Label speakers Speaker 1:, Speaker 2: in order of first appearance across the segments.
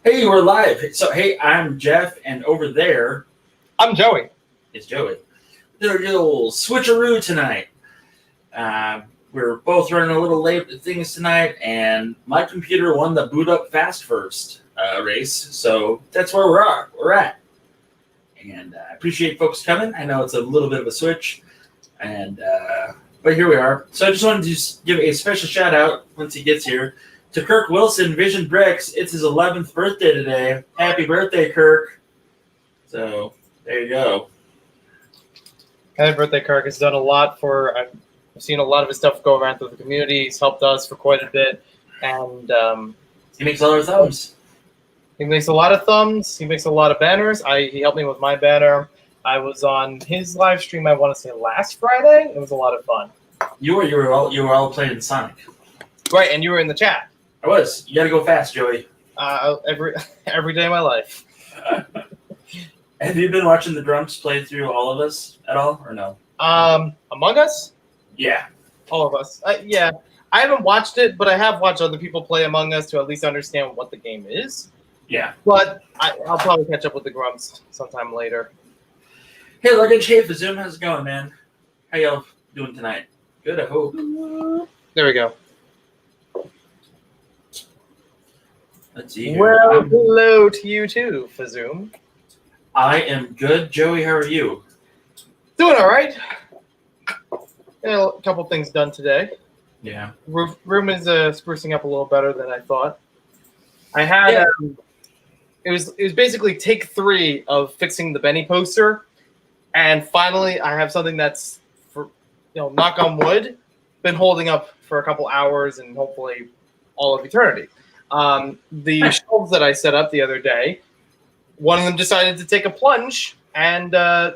Speaker 1: Hey, we're live. So, hey, I'm Jeff, and over there
Speaker 2: I'm Joey.
Speaker 1: is Joey. There's a little switcheroo tonight. We're both running a little late with things tonight, and my computer won the boot up fast first race, so that's where we're at. And I appreciate folks coming. I know it's a little bit of a switch, and but here we are. So I just wanted to just give a special shout out once he gets here to Kirk Wilson, Vision Bricks. It's his 11th birthday today. Happy birthday, Kirk. So there you go.
Speaker 2: Happy birthday, Kirk. Has done a lot for. I've seen a lot of his stuff go around through the community. He's helped us for quite a bit, and
Speaker 1: He makes all our thumbs.
Speaker 2: he makes a lot of thumbs. He makes a lot of banners. He helped me with my banner. I was on his live stream. I want to say last Friday. It was a lot of fun.
Speaker 1: You were all playing Sonic.
Speaker 2: Right, and you were in the chat.
Speaker 1: I was. You got to go fast, Joey.
Speaker 2: Every day of my life.
Speaker 1: Have you been watching the Drunks play through all of us at all, or no?
Speaker 2: Among Us.
Speaker 1: Yeah.
Speaker 2: All of us. Yeah. I haven't watched it, but I have watched other people play Among Us to at least understand what the game is.
Speaker 1: Yeah.
Speaker 2: But I'll probably catch up with the Grumps sometime later.
Speaker 1: Hey, luggage. Hey, Zoom. How's it going, man? How y'all doing tonight? Good, I hope.
Speaker 2: There we go.
Speaker 1: Let's see here.
Speaker 2: Well, hello to you too, Fazoom.
Speaker 1: I am good. Joey, how are you?
Speaker 2: Doing all right. A couple things done today.
Speaker 1: Yeah.
Speaker 2: Room is sprucing up a little better than I thought. I had it was basically take 3 of fixing the Benny poster, and finally I have something that's, for knock on wood, been holding up for a couple hours and hopefully all of eternity. The shelves that I set up the other day, one of them decided to take a plunge and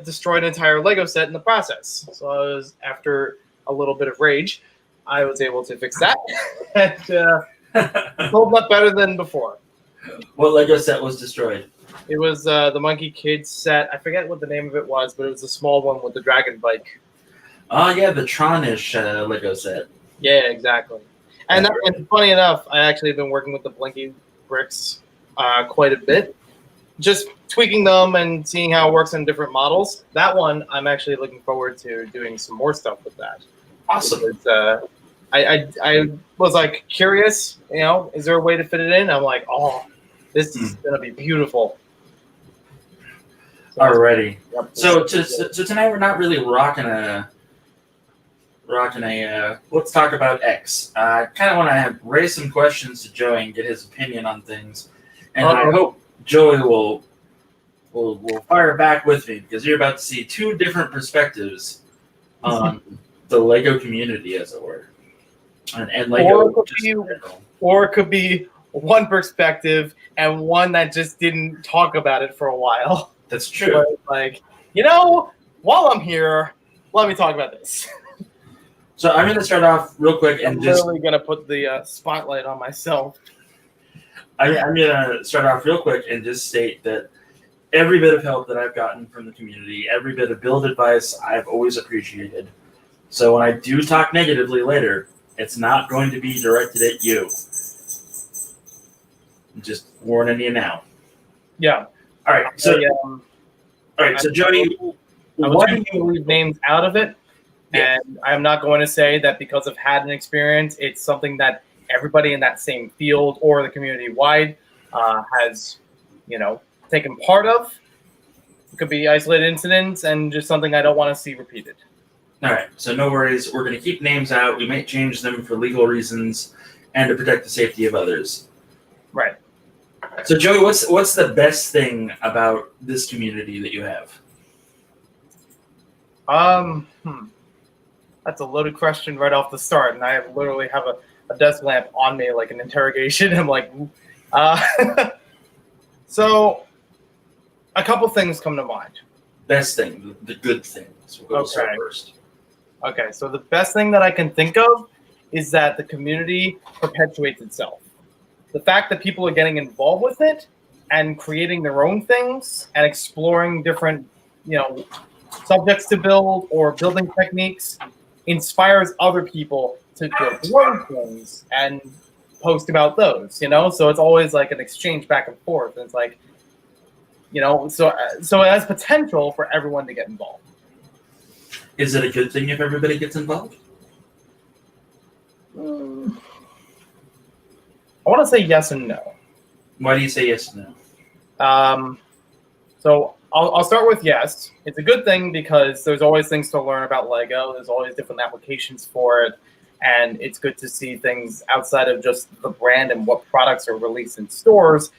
Speaker 2: destroy an entire Lego set in the process. So after a little bit of rage, I was able to fix that. And holding up better than before.
Speaker 1: What Lego set was destroyed?
Speaker 2: It was the Monkey Kids set. I forget what the name of it was, but it was the small one with the dragon bike.
Speaker 1: Oh, yeah, the Tron-ish Lego set.
Speaker 2: Yeah, exactly. And funny enough, I actually have been working with the Blinky bricks quite a bit. Just tweaking them and seeing how it works on different models. That one, I'm actually looking forward to doing some more stuff with that.
Speaker 1: Awesome.
Speaker 2: Because, I was like curious, is there a way to fit it in? I'm like, oh, this is gonna be beautiful. So
Speaker 1: Alrighty.
Speaker 2: Yep.
Speaker 1: So tonight we're not really rocking a. Let's talk about X. I kind of want to raise some questions to Joey and get his opinion on things, and I hope Joey will fire back with me, because you're about to see 2 different perspectives on the Lego community, as it were, and Lego.
Speaker 2: Or it could be one perspective and one that just didn't talk about it for a while.
Speaker 1: That's true.
Speaker 2: But like, while I'm here, let me talk about this.
Speaker 1: So I'm going to start off real quick and
Speaker 2: I'm literally going to put the spotlight on myself.
Speaker 1: I'm going to start off real quick and just state that every bit of help that I've gotten from the community, every bit of build advice, I've always appreciated. So when I do talk negatively later, it's not going to be directed at you. I'm just warning you now.
Speaker 2: Yeah.
Speaker 1: All right. So, so Jody,
Speaker 2: I was going to leave names out of it. Yeah. And I'm not going to say that because I've had an experience, it's something that everybody in that same field or the community wide has, taken part of. It could be isolated incidents and just something I don't want to see repeated.
Speaker 1: All right. So no worries. We're going to keep names out. We might change them for legal reasons and to protect the safety of others.
Speaker 2: Right.
Speaker 1: So Joey, what's the best thing about this community that you have?
Speaker 2: That's a loaded question right off the start, and I literally have a desk lamp on me like an interrogation. I'm like, so a couple things come to mind.
Speaker 1: Best thing, the good things. We'll go start first.
Speaker 2: Okay, so the best thing that I can think of is that the community perpetuates itself. The fact that people are getting involved with it and creating their own things and exploring different, subjects to build or building techniques inspires other people to build their own things and post about those, so it's always like an exchange back and forth. And it's like, so it has potential for everyone to get involved.
Speaker 1: Is it a good thing if everybody gets involved?
Speaker 2: I want to say yes and no.
Speaker 1: Why do you say yes and no?
Speaker 2: So I'll start with yes. It's a good thing because there's always things to learn about Lego. There's always different applications for it. And it's good to see things outside of just the brand and what products are released in stores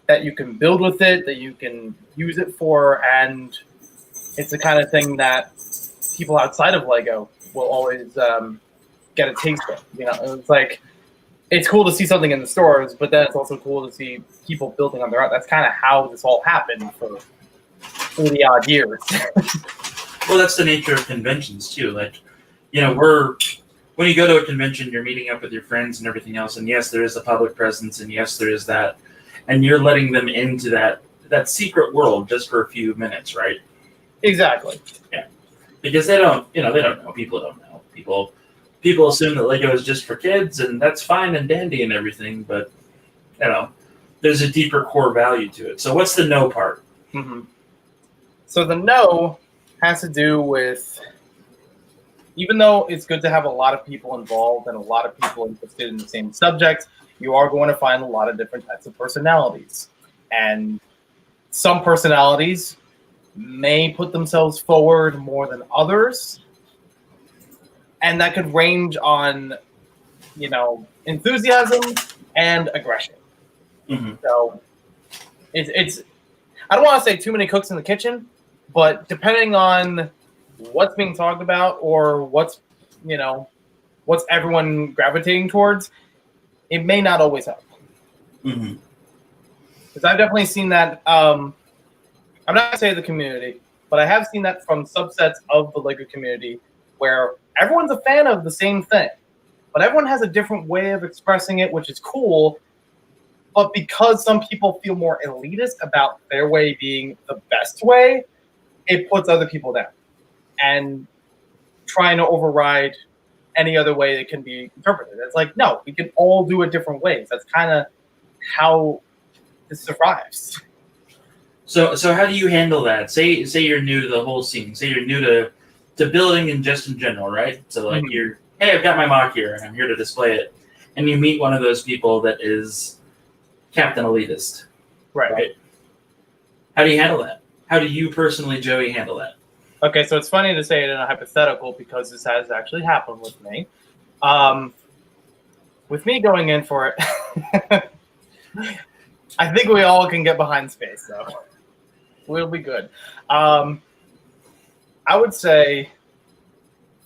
Speaker 2: that you can build with it, that you can use it for. And it's the kind of thing that people outside of Lego will always get a taste of. It's like, it's cool to see something in the stores, but then it's also cool to see people building on their own. That's kind of how this all happened for 80 odd years.
Speaker 1: Well, that's the nature of conventions too. Like, when you go to a convention, you're meeting up with your friends and everything else. And yes, there is a public presence, and yes, there is that. And you're letting them into that secret world just for a few minutes, right?
Speaker 2: Exactly.
Speaker 1: Yeah. Because they don't know. People don't know. People assume that Lego is just for kids, and that's fine and dandy and everything. But, there's a deeper core value to it. So what's the no part?
Speaker 2: Mm-hmm. So the no has to do with, even though it's good to have a lot of people involved and a lot of people interested in the same subject, you are going to find a lot of different types of personalities. And some personalities may put themselves forward more than others. And that could range on, enthusiasm and aggression.
Speaker 1: Mm-hmm.
Speaker 2: So it's I don't want to say too many cooks in the kitchen, but depending on what's being talked about or what's everyone gravitating towards, it may not always help.
Speaker 1: Mm-hmm.
Speaker 2: Because I've definitely seen that. I'm not going to say the community, but I have seen that from subsets of the Lego community where everyone's a fan of the same thing, but everyone has a different way of expressing it, which is cool. But because some people feel more elitist about their way being the best way, it puts other people down and trying to override any other way that can be interpreted. It's like, no, we can all do it different ways. That's kind of how this survives.
Speaker 1: So how do you handle that? Say you're new to the whole scene. Say you're new to building and just in general, right? So like hey, I've got my mock here and I'm here to display it. And you meet one of those people that is Captain Elitist. Right? How do you handle that? How do you personally, Joey, handle that?
Speaker 2: Okay, so it's funny to say it in a hypothetical because this has actually happened with me. With me going in for it, I think we all can get behind space, though. We'll be good. I would say,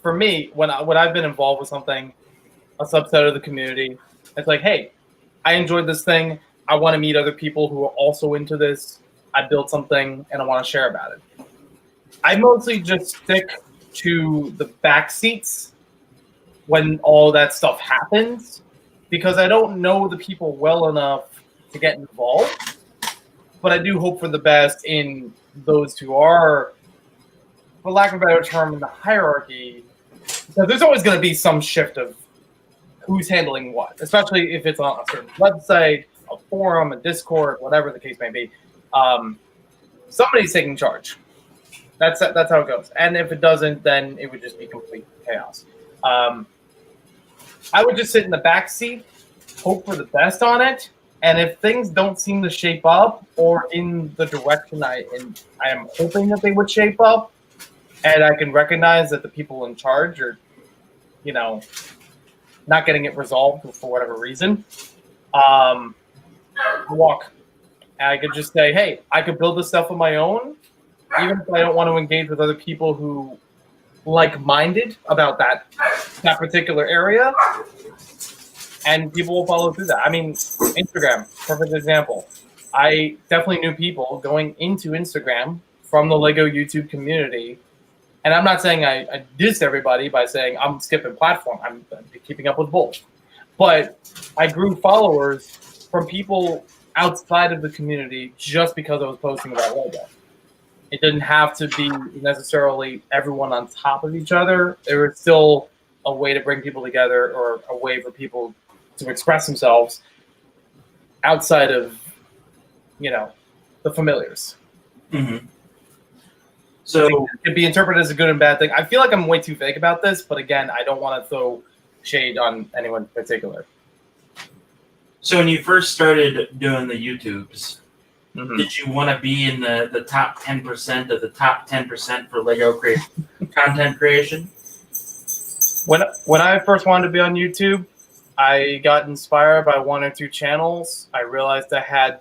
Speaker 2: for me, when I've been involved with something, a subset of the community, it's like, hey, I enjoyed this thing. I want to meet other people who are also into this. I built something, and I want to share about it. I mostly just stick to the back seats when all that stuff happens because I don't know the people well enough to get involved. But I do hope for the best in those who are, for lack of a better term, in the hierarchy. Because there's always going to be some shift of who's handling what, especially if it's on a certain website, a forum, a Discord, whatever the case may be. Somebody's taking charge. That's how it goes. And if it doesn't, then it would just be complete chaos. I would just sit in the back seat, hope for the best on it, and if things don't seem to shape up or in the direction I am hoping that they would shape up, and I can recognize that the people in charge are, not getting it resolved for whatever reason, walk. And I could just say, hey, I could build this stuff on my own, even if I don't want to engage with other people who like-minded about that particular area, and people will follow through that. I mean, Instagram, perfect example. I definitely knew people going into Instagram from the Lego YouTube community, and I'm not saying I dissed everybody by saying I'm skipping platform. I'm keeping up with both. But I grew followers from people outside of the community just because I was posting about Lego. It didn't have to be necessarily everyone on top of each other. There was still a way to bring people together or a way for people to express themselves outside of, the familiars.
Speaker 1: Mm-hmm. So
Speaker 2: it could be interpreted as a good and bad thing. I feel like I'm way too vague about this, but again, I don't want to throw shade on anyone in particular.
Speaker 1: So when you first started doing the YouTubes,
Speaker 2: Mm-hmm.
Speaker 1: did you want to be in the top 10% of the top 10% for Lego content creation?
Speaker 2: When I first wanted to be on YouTube, I got inspired by one or two channels. I realized I had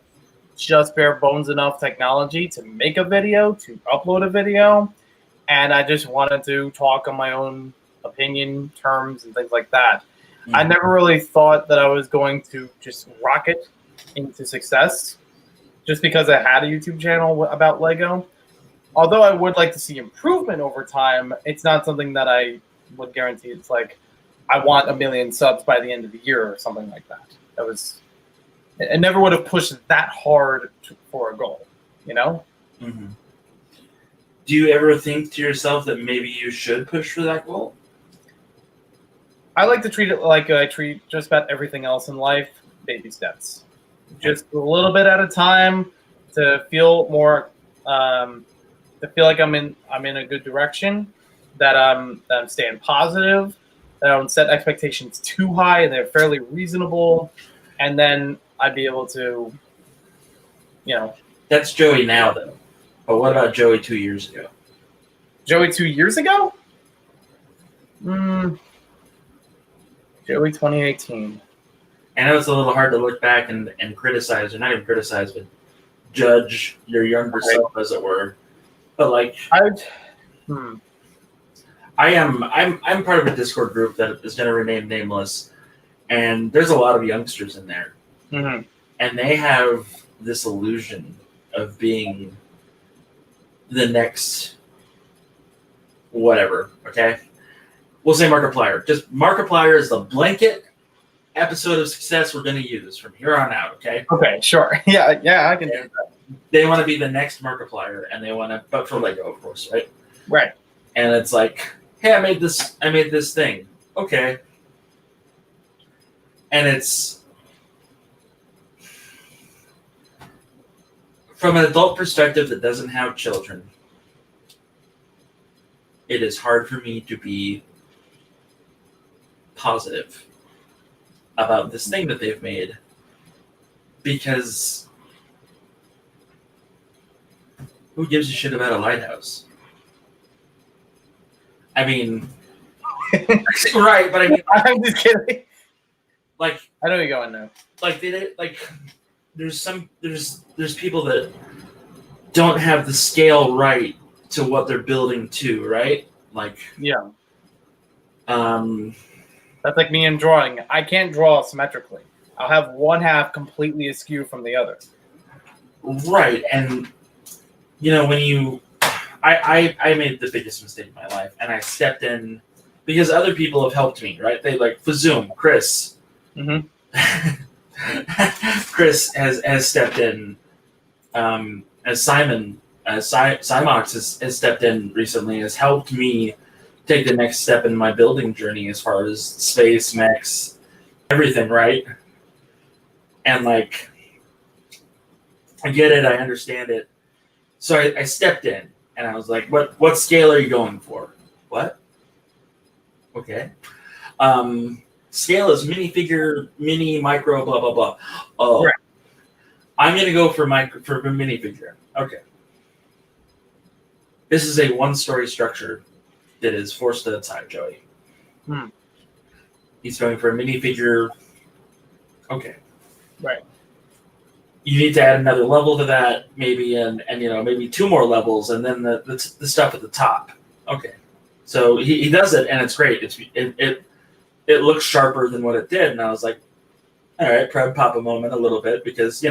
Speaker 2: just bare bones enough technology to make a video, to upload a video, and I just wanted to talk on my own opinion, terms, and things like that. Mm-hmm. I never really thought that I was going to just rocket into success just because I had a YouTube channel about Lego. Although I would like to see improvement over time, it's not something that I would guarantee. It's like, I want 1 million subs by the end of the year or something like that. It never would have pushed that hard for a goal,
Speaker 1: Mm-hmm. Do you ever think to yourself that maybe you should push for that goal?
Speaker 2: I like to treat it like I treat just about everything else in life, baby steps. Just a little bit at a time to feel more, to feel like I'm in a good direction, that I'm staying positive, that I don't set expectations too high and they're fairly reasonable, and then I'd be able to,
Speaker 1: That's Joey now, though. But what about Joey 2 years ago?
Speaker 2: Joey 2 years ago? Joey 2018.
Speaker 1: I know it's a little hard to look back and criticize, or not even criticize, but judge your younger self, as it were. But like, I'm part of a Discord group that is going to remain nameless, and there's a lot of youngsters in there,
Speaker 2: mm-hmm.
Speaker 1: and they have this illusion of being the next whatever. Okay, we'll say Markiplier. Just Markiplier is the blanket episode of success we're going to use from here on out. Okay.
Speaker 2: Okay. Sure. Yeah. I can do that.
Speaker 1: They want to be the next Markiplier, and they want to, but for Lego, of course, right?
Speaker 2: Right.
Speaker 1: And it's like, hey, I made this thing. Okay. And it's from an adult perspective that doesn't have children. It is hard for me to be positive about this thing that they've made, because who gives a shit about a lighthouse? I mean, right, but I mean,
Speaker 2: I'm just kidding.
Speaker 1: Like,
Speaker 2: I know you're going now.
Speaker 1: Like there's people that don't have the scale right to what they're building to, right? Like,
Speaker 2: yeah. That's like me in drawing. I can't draw symmetrically. I'll have one half completely askew from the other.
Speaker 1: Right, and when I made the biggest mistake in my life, and I stepped in because other people have helped me, right? They like Fazoom, Chris.
Speaker 2: Mm-hmm.
Speaker 1: Chris has stepped in, as Simon, Simox has stepped in recently, has helped me take the next step in my building journey as far as space, mechs, everything, right? And like, I get it, I understand it. So I stepped in and I was like, what scale are you going for? What? Okay. Scale is minifigure, mini, micro, blah, blah, blah. Oh, right. I'm going to go for minifigure. Okay. This is a 1-story structure that is 4 studs high, Joey. He's going for a minifigure. Okay.
Speaker 2: Right.
Speaker 1: You need to add another level to that, maybe, and maybe 2 more levels, and then the stuff at the top. Okay. So he does it, and it's great. It looks sharper than what it did, and I was like, all right, proud papa moment a little bit, because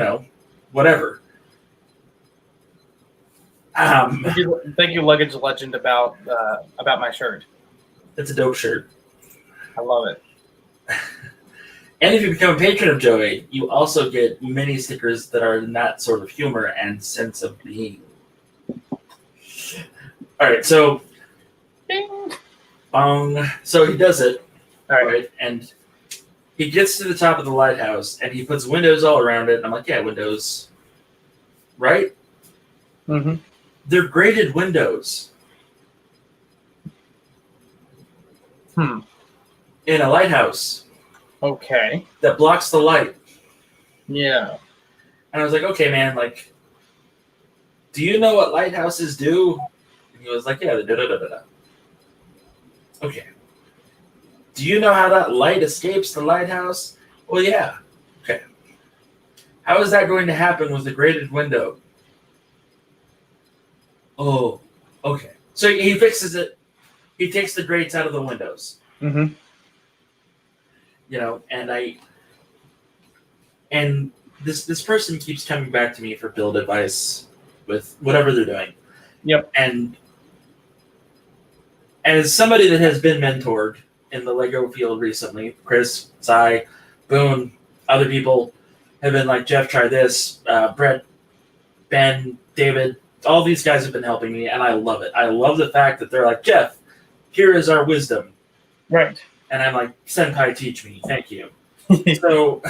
Speaker 1: whatever.
Speaker 2: Thank you, Luggage Legend, about my shirt.
Speaker 1: It's a dope shirt.
Speaker 2: I love it.
Speaker 1: And if you become a patron of Joey, you also get mini stickers that are in that sort of humor and sense of being. All right, so
Speaker 2: Bing.
Speaker 1: So he does it.
Speaker 2: All right,
Speaker 1: and He gets to the top of the lighthouse, and he puts windows all around it. And I'm like, yeah, windows. Right?
Speaker 2: Mm-hmm.
Speaker 1: They're graded windows. In a lighthouse.
Speaker 2: Okay.
Speaker 1: That blocks the light.
Speaker 2: Yeah.
Speaker 1: And I was like, okay, man, like, do you know what lighthouses do? And he was like, yeah, da-da-da-da-da. Okay. Do you know how that light escapes the lighthouse? Well, yeah. Okay. How is that going to happen with a graded window? Oh, okay. So he fixes it. He takes the grates out of the windows.
Speaker 2: Mm-hmm.
Speaker 1: You know, and this person keeps coming back to me for build advice with whatever they're doing.
Speaker 2: Yep.
Speaker 1: And as somebody that has been mentored in the Lego field recently, Chris, Est I, Boone, other people have been like, Jeff, try this. Brett, Ben, David, all these guys have been helping me, and I love it. I love the fact that they're like, Jeff, here is our wisdom.
Speaker 2: Right.
Speaker 1: And I'm like, Senpai, teach me. Thank you. So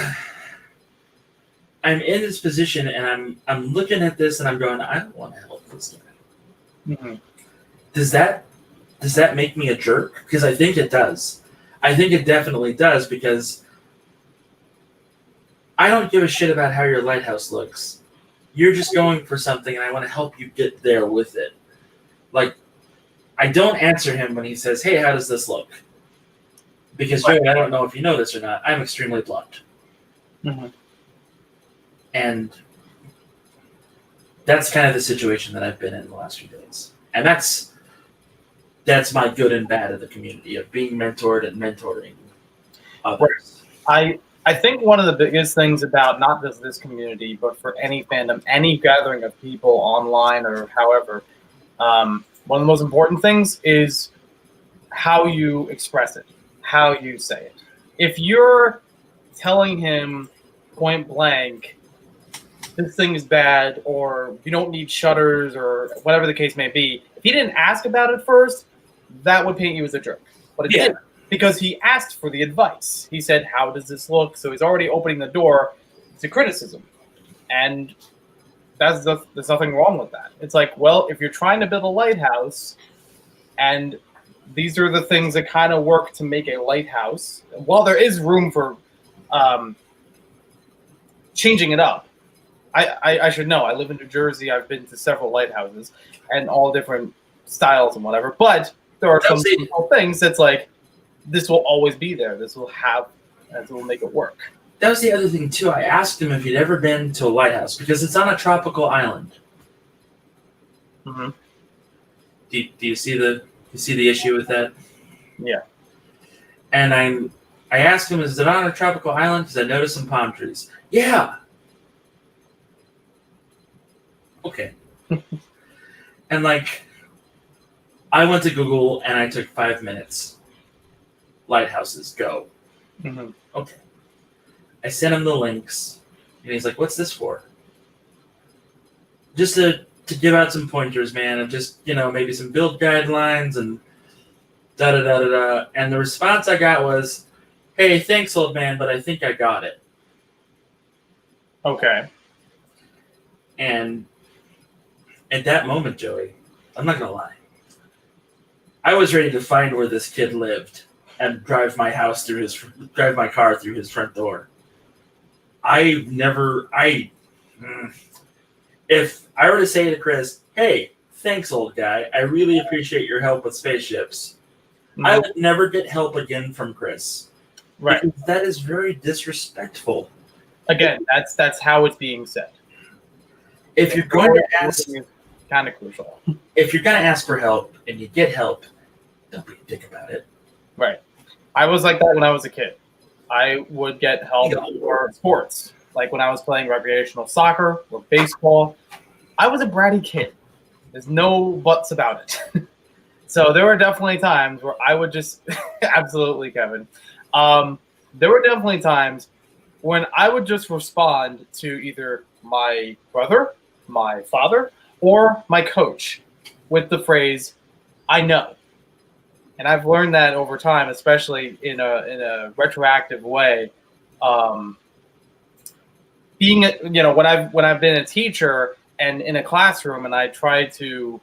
Speaker 1: I'm in this position, and I'm looking at this, and I'm going, I don't want to help this guy.
Speaker 2: Mm-hmm.
Speaker 1: Does that make me a jerk? Because I think it does. I think it definitely does, because I don't give a shit about how your lighthouse looks. You're just going for something, and I want to help you get there with it. Like, I don't answer him when he says, hey, how does this look? Because, Joey, I don't know if you know this or not, I'm extremely blunt.
Speaker 2: Mm-hmm.
Speaker 1: And that's kind of the situation that I've been in the last few days. And that's my good and bad of the community, of being mentored and mentoring others.
Speaker 2: I think one of the biggest things about not just this community, but for any fandom, any gathering of people online or however, one of the most important things is how you express it, how you say it. If you're telling him point blank, this thing is bad, or you don't need shutters, or whatever the case may be, if he didn't ask about it first, that would paint you as a jerk. But it didn't, because he asked for the advice. He said, how does this look? So he's already opening the door to criticism. And there's nothing wrong with that. It's like, well, if you're trying to build a lighthouse, and these are the things that kind of work to make a lighthouse, while there is room for changing it up, I should know. I live in New Jersey. I've been to several lighthouses and all different styles and whatever. But there are some simple things that's like, this will always be there. This will make it work.
Speaker 1: That was the other thing, too. I asked him if he'd ever been to a lighthouse, because it's on a tropical island.
Speaker 2: Mm-hmm.
Speaker 1: Do you see the issue with that?
Speaker 2: Yeah.
Speaker 1: And I asked him, is it on a tropical island? Because I noticed some palm trees. Yeah. Okay. And like, I went to Google and I took 5 minutes. Lighthouses, go.
Speaker 2: Mm-hmm.
Speaker 1: Okay. I sent him the links, and he's like, what's this for? Just to give out some pointers, man, and just, maybe some build guidelines and da-da-da-da-da. And the response I got was, hey, thanks, old man, but I think I got it.
Speaker 2: Okay.
Speaker 1: And at that moment, Joey, I'm not going to lie, I was ready to find where this kid lived and drive my car through his front door. If I were to say to Chris, hey, thanks, old guy, I really appreciate your help with spaceships, mm-hmm. I would never get help again from Chris.
Speaker 2: Right.
Speaker 1: Because that is very disrespectful.
Speaker 2: Again, that's how it's being said.
Speaker 1: If you're going to ask,
Speaker 2: kind of crucial.
Speaker 1: If you're going to ask for help and you get help, don't be a dick about it.
Speaker 2: Right. I was like that when I was a kid. I would get help for sports. Like when I was playing recreational soccer or baseball, I was a bratty kid. There's no buts about it. So there were definitely times where I would just, absolutely, Kevin. There were definitely times when I would just respond to either my brother, my father, or my coach with the phrase, I know. And I've learned that over time, especially in a retroactive way, being when I've been a teacher and in a classroom and I try to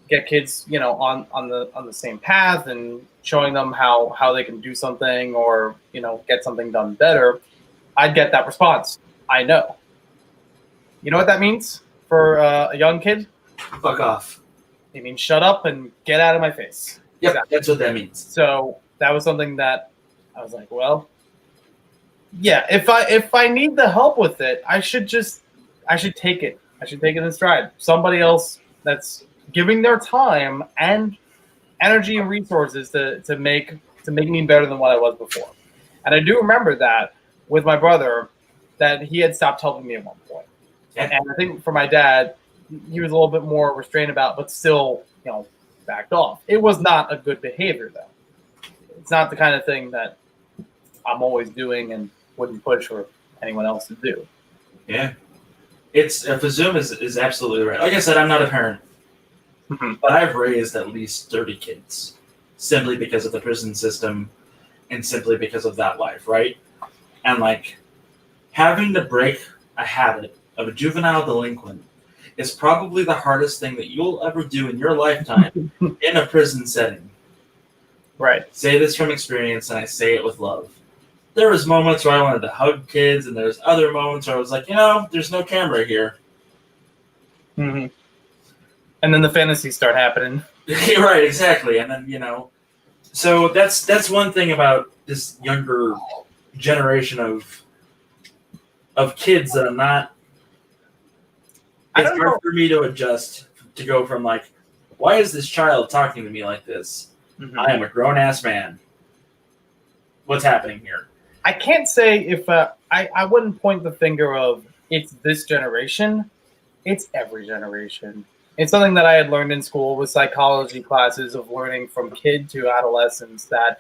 Speaker 2: get kids on the same path and showing them how they can do something or get something done better, I'd get that response. I know. You know what that means for a young kid?
Speaker 1: Fuck off.
Speaker 2: It means shut up and get out of my face.
Speaker 1: Yep,
Speaker 2: Exactly.
Speaker 1: that's what that means.
Speaker 2: So that was something that I was like, well, yeah, if I need the help with it, I should take it. I should take it in stride. Somebody else that's giving their time and energy and resources to make me better than what I was before. And I do remember that with my brother, that he had stopped helping me at one point. And I think for my dad, he was a little bit more restrained about, but still, backed off. It was not a good behavior, though. It's not the kind of thing that I'm always doing and wouldn't push for anyone else to do.
Speaker 1: Yeah. Fazoom is absolutely right. Like I said, I'm not a parent, but I've raised at least 30 kids simply because of the prison system and simply because of that life, right? And like having to break a habit of a juvenile delinquent is probably the hardest thing that you'll ever do in your lifetime in a prison setting.
Speaker 2: Right.
Speaker 1: Say this from experience, and I say it with love. There was moments where I wanted to hug kids, and there's other moments where I was like, there's no camera here.
Speaker 2: Mm-hmm. And then the fantasies start happening.
Speaker 1: Right, exactly. And then, so that's one thing about this younger generation of kids that I'm not. It's hard for me to adjust to go from like, why is this child talking to me like this? Mm-hmm. I am a grown-ass man. What's happening here?
Speaker 2: I can't say if I wouldn't point the finger of it's this generation. It's every generation. It's something that I had learned in school with psychology classes of learning from kid to adolescence that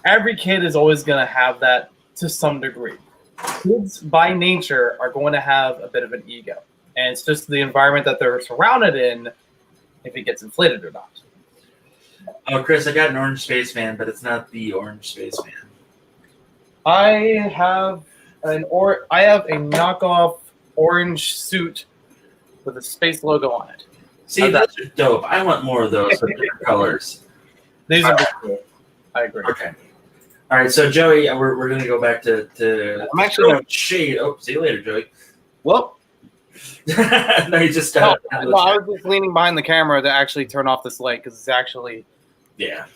Speaker 2: every kid is always going to have that to some degree. Kids by nature are going to have a bit of an ego. And it's just the environment that they're surrounded in if it gets inflated or not.
Speaker 1: Oh, Chris, I got an orange spaceman, but it's not the orange spaceman.
Speaker 2: I have a knockoff orange suit with a space logo on it.
Speaker 1: See, those are dope. I want more of those with different colors.
Speaker 2: These are cool. I agree.
Speaker 1: Okay. All right, so Joey, we're going to go back to
Speaker 2: I'm actually
Speaker 1: shade. Oh, see you later, Joey.
Speaker 2: Whoop.
Speaker 1: No, you just
Speaker 2: I was just leaning behind the camera to actually turn off this light because it's actually.
Speaker 1: Yeah.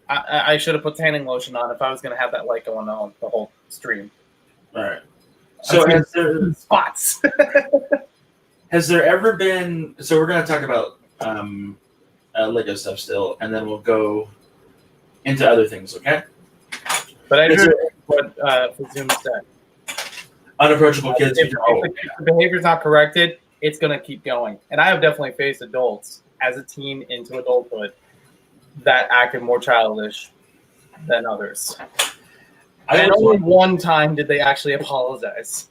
Speaker 2: I should have put tanning lotion on if I was going to have that light going on the whole stream.
Speaker 1: All right. So has there
Speaker 2: spots?
Speaker 1: Has there ever been? So we're going to talk about Lego stuff still, and then we'll go into other things. Okay.
Speaker 2: But I heard what Zoom said.
Speaker 1: Unapproachable kids.
Speaker 2: If the behavior's not corrected, it's going to keep going. And I have definitely faced adults as a teen into adulthood that acted more childish than others. And only one time did they actually apologize.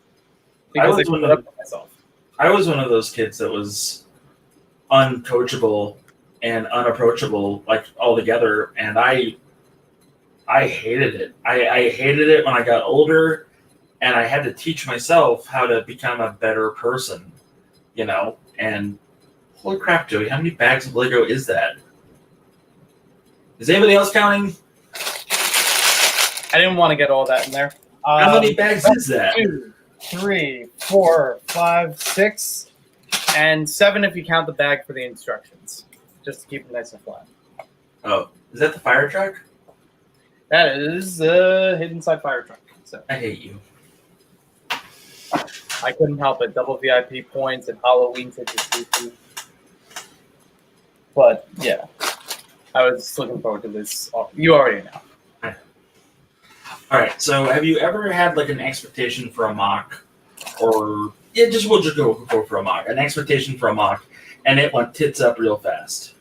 Speaker 2: Because they put up with myself.
Speaker 1: I was one of those kids that was uncoachable and unapproachable, like altogether, and I hated it. I hated it when I got older, and I had to teach myself how to become a better person, and holy crap, Joey, how many bags of Lego is that? Is anybody else counting?
Speaker 2: I didn't want to get all that in there.
Speaker 1: How many bags is that?
Speaker 2: 2, 3, 4, 5, 6, and 7 if you count the bag for the instructions, just to keep it nice and flat.
Speaker 1: Oh, is that the fire truck?
Speaker 2: That is the hidden side fire truck. So
Speaker 1: I hate you.
Speaker 2: I couldn't help it. Double VIP points and Halloween tickets. But yeah, I was looking forward to this. You already know.
Speaker 1: All right. So, have you ever had like an expectation for a mock, or we'll just go for a mock, an expectation for a mock, and it went tits up real fast?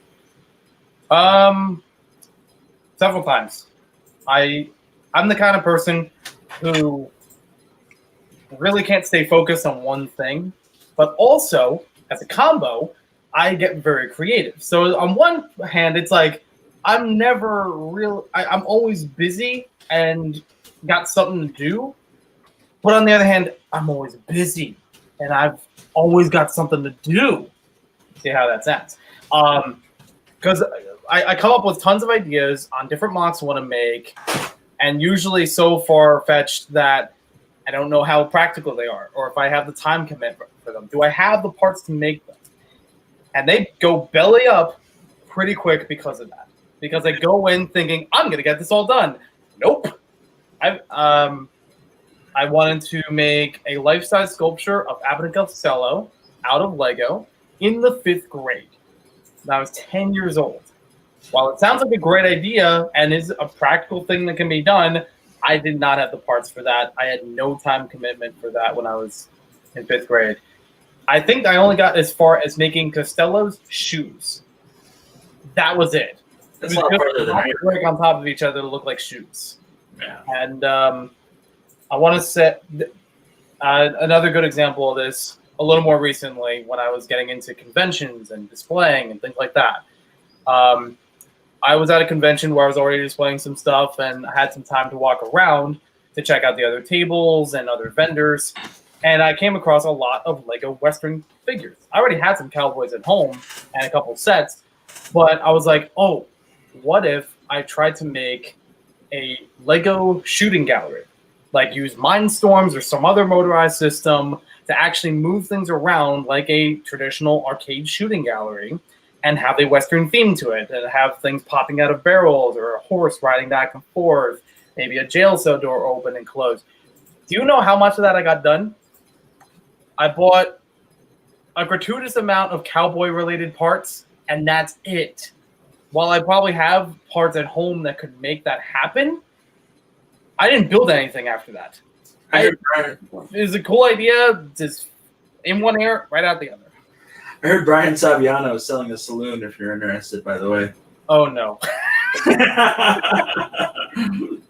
Speaker 2: Several times. I'm the kind of person who really can't stay focused on one thing, but also as a combo, I get very creative. So on one hand, it's like I'm never I'm always busy, and got something to do. But on the other hand, I'm always busy, and I've always got something to do. See how that sounds? Because I come up with tons of ideas on different mocks I want to make, and usually so far-fetched that I don't know how practical they are, or if I have the time commitment for them. Do I have the parts to make them? And they go belly up pretty quick because of that. Because I go in thinking, I'm going to get this all done. Nope. I wanted to make a life-size sculpture of Abbott and Costello out of Lego in the 5th grade. And I was 10 years old. While it sounds like a great idea and is a practical thing that can be done, I did not have the parts for that. I had no time commitment for that when I was in 5th grade. I think I only got as far as making Costello's shoes. That was it.
Speaker 1: That's
Speaker 2: It
Speaker 1: a lot
Speaker 2: was
Speaker 1: farther than I
Speaker 2: just like on top of each other to look like shoes.
Speaker 1: Yeah.
Speaker 2: And I want to set another good example of this a little more recently when I was getting into conventions and displaying and things like that. I was at a convention where I was already displaying some stuff, and I had some time to walk around to check out the other tables and other vendors. And I came across a lot of Lego Western figures. I already had some cowboys at home and a couple sets, but I was like, oh, what if I tried to make a Lego shooting gallery? Like use Mindstorms or some other motorized system to actually move things around like a traditional arcade shooting gallery and have a Western theme to it and have things popping out of barrels or a horse riding back and forth, maybe a jail cell door open and close. Do you know how much of that I got done? I bought a gratuitous amount of cowboy-related parts, and that's it. While I probably have parts at home that could make that happen, I didn't build anything after that. It was a cool idea, just in one ear, right out the other.
Speaker 1: I heard Brian Saviano is selling a saloon if you're interested, by the way.
Speaker 2: Oh, no.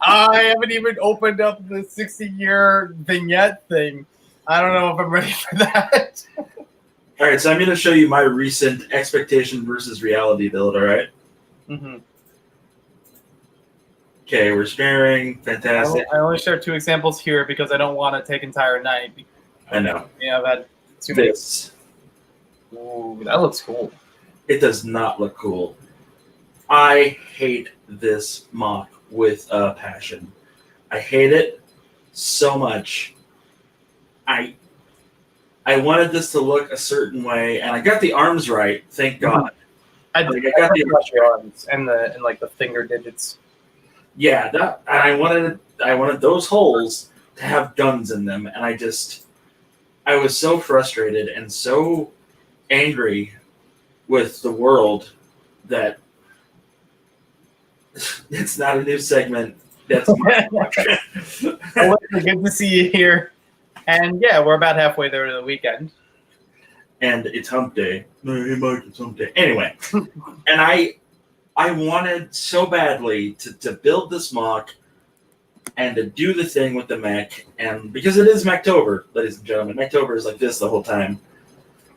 Speaker 2: I haven't even opened up the 60-year vignette thing. I don't know if I'm ready for that.
Speaker 1: All right, so I'm going to show you my recent expectation versus reality build, all right?
Speaker 2: Mm-hmm.
Speaker 1: Okay, we're sharing. Fantastic.
Speaker 2: I only share 2 examples here because I don't want to take entire night.
Speaker 1: I know.
Speaker 2: Yeah, I've had too many.
Speaker 1: This.
Speaker 2: Ooh, that looks cool.
Speaker 1: It does not look cool. I hate this mock with a passion. I hate it so much. I wanted this to look a certain way, and I got the arms right, thank God.
Speaker 2: I got the arms and like the finger digits.
Speaker 1: Yeah, that, and I wanted those holes to have guns in them, and I was so frustrated and so angry with the world that it's not a new segment. That's my
Speaker 2: Well, good to see you here. And yeah, we're about halfway there to the weekend.
Speaker 1: And it's hump day. Hey, Mike, it's hump day. Anyway, and I wanted so badly to build this mock and to do the thing with the mech. And because it is Mechtober, ladies and gentlemen, Mechtober is like this the whole time.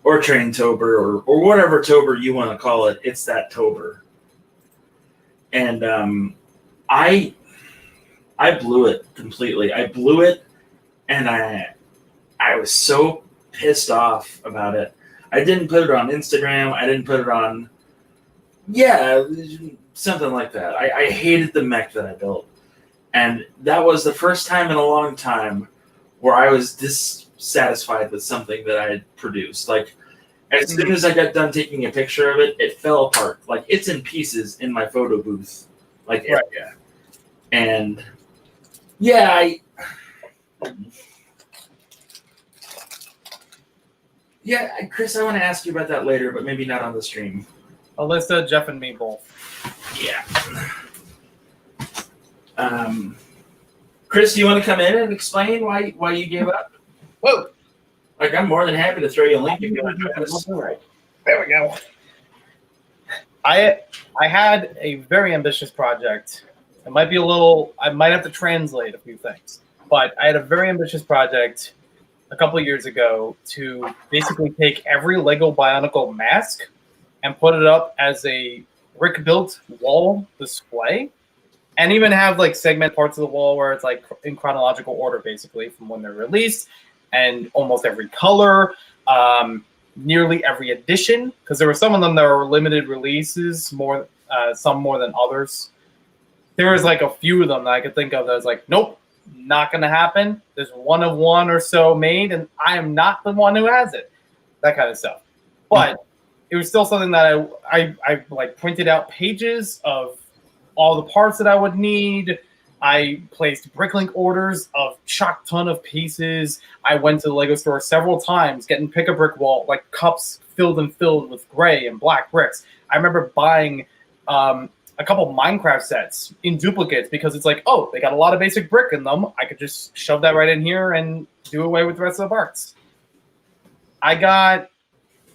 Speaker 1: Or Traintober, or whatever Tober you want to call it. It's that Tober. And I blew it completely. I blew it, and I was so pissed off about it. I didn't put it on Instagram. I didn't put it on, something like that. I hated the mech that I built. And that was the first time in a long time where I was dissatisfied with something that I had produced. Like, as soon as I got done taking a picture of it, it fell apart. Like, it's in pieces in my photo booth. Like,
Speaker 2: right.
Speaker 1: Yeah. And, yeah, Chris, I want to ask you about that later, but maybe not on the stream.
Speaker 2: Alyssa, Jeff, and me both.
Speaker 1: Yeah. Chris, do you want to come in and explain why you gave up?
Speaker 2: Whoa.
Speaker 1: Like, I'm more than happy to throw you a link if you want to try this.
Speaker 2: There we go. I had a very ambitious project. It might be I might have to translate a few things, but I had a very ambitious project a couple of years ago to basically take every Lego Bionicle mask and put it up as a brick-built wall display and even have like segment parts of the wall where it's like in chronological order, basically from when they're released, and almost every color, nearly every edition, because there were some of them that were limited releases, some more than others. There was like a few of them that I could think of that was like, nope, not going to happen. There's one of one or so made, and I am not the one who has it. That kind of stuff. But it was still something that I like printed out pages of all the parts that I would need. I placed bricklink orders of chock ton of pieces. I went to the Lego store several times, getting pick-a-brick wall, like cups filled with gray and black bricks. I remember buying a couple Minecraft sets in duplicates because it's like, oh, they got a lot of basic brick in them. I could just shove that right in here and do away with the rest of the parts. I got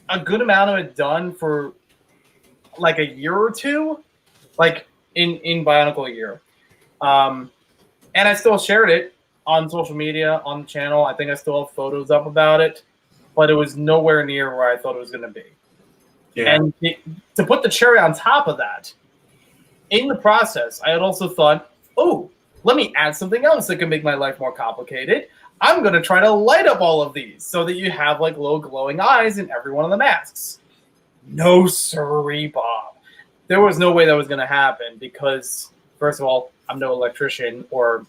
Speaker 2: a good amount of it done for like a year or two, like in Bionicle a year. And I still shared it on social media, on the channel. I think I still have photos up about it, but it was nowhere near where I thought it was going to be. Yeah. And to put the cherry on top of that, in the process, I had also thought, oh, let me add something else that can make my life more complicated. I'm going to try to light up all of these so that you have like little glowing eyes in every one of the masks. No sirree, Bob. There was no way that was going to happen because, first of all, I'm no electrician or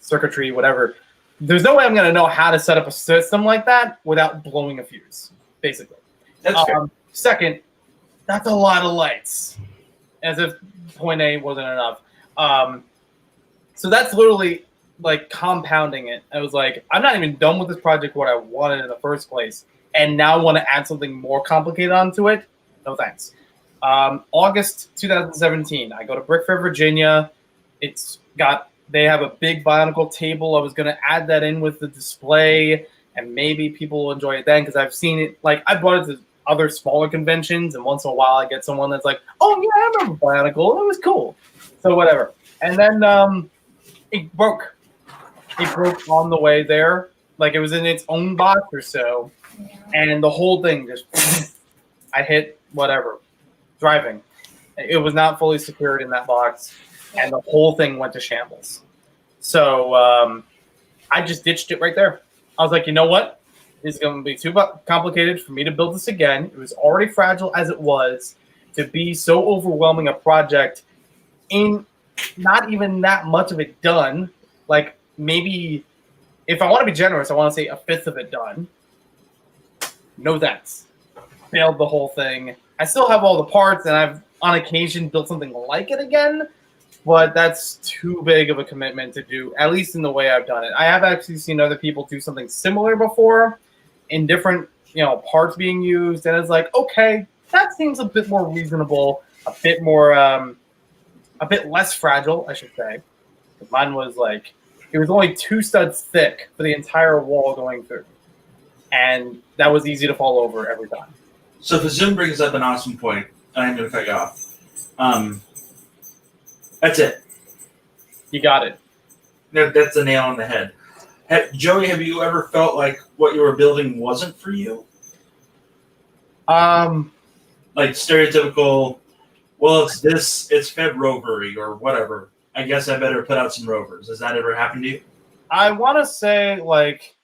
Speaker 2: circuitry, whatever. There's no way I'm going to know how to set up a system like that without blowing a fuse, basically.
Speaker 1: That's fair.
Speaker 2: Second, that's a lot of lights, as if point A wasn't enough. So that's literally like compounding it. I was like, I'm not even done with this project what I wanted in the first place, and now want to add something more complicated onto it. No thanks. August 2017, I go to Brick Fair, Virginia. They have a big Bionicle table. I was going to add that in with the display, and maybe people will enjoy it then because I've seen it. Like, I brought it to other smaller conventions, and once in a while I get someone that's like, oh, yeah, I remember Bionicle. It was cool. So whatever. And then it broke. It broke on the way there. Like, it was in its own box or so, and the whole thing just I hit whatever. Driving. It was not fully secured in that box, and the whole thing went to shambles. So I just ditched it right there. I was like, you know what? It's going to be too complicated for me to build this again. It was already fragile as it was. To be so overwhelming a project in not even that much of it done, like maybe if I want to be generous, I want to say a fifth of it done. No thanks. Failed the whole thing. I still have all the parts, and I've on occasion built something like it again, but that's too big of a commitment to do, at least in the way I've done it. I have actually seen other people do something similar before in different, parts being used, and it's like, okay, that seems a bit more reasonable, a bit more, a bit less fragile, I should say. Mine was like, it was only 2 studs thick for the entire wall going through, and that was easy to fall over every time.
Speaker 1: So Fazoom brings up an awesome point, and I'm going to cut you off. That's it.
Speaker 2: You got it.
Speaker 1: That's a nail on the head. Joey, have you ever felt like what you were building wasn't for you?
Speaker 2: Like
Speaker 1: stereotypical, well, it's Fed rovery or whatever. I guess I better put out some rovers. Has that ever happened to you?
Speaker 2: I want to say, like,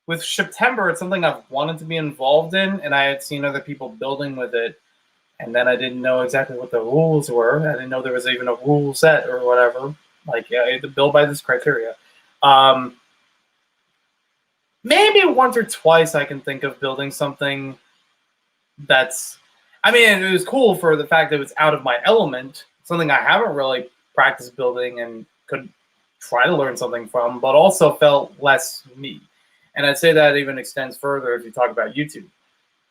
Speaker 2: with September, it's something I've wanted to be involved in, and I had seen other people building with it, and then I didn't know exactly what the rules were. I didn't know there was even a rule set or whatever. Like, I had to build by this criteria. Maybe once or twice I can think of building something that's... I mean, it was cool for the fact that it was out of my element, something I haven't really practiced building and could try to learn something from, but also felt less me. And I'd say that even extends further if you talk about YouTube.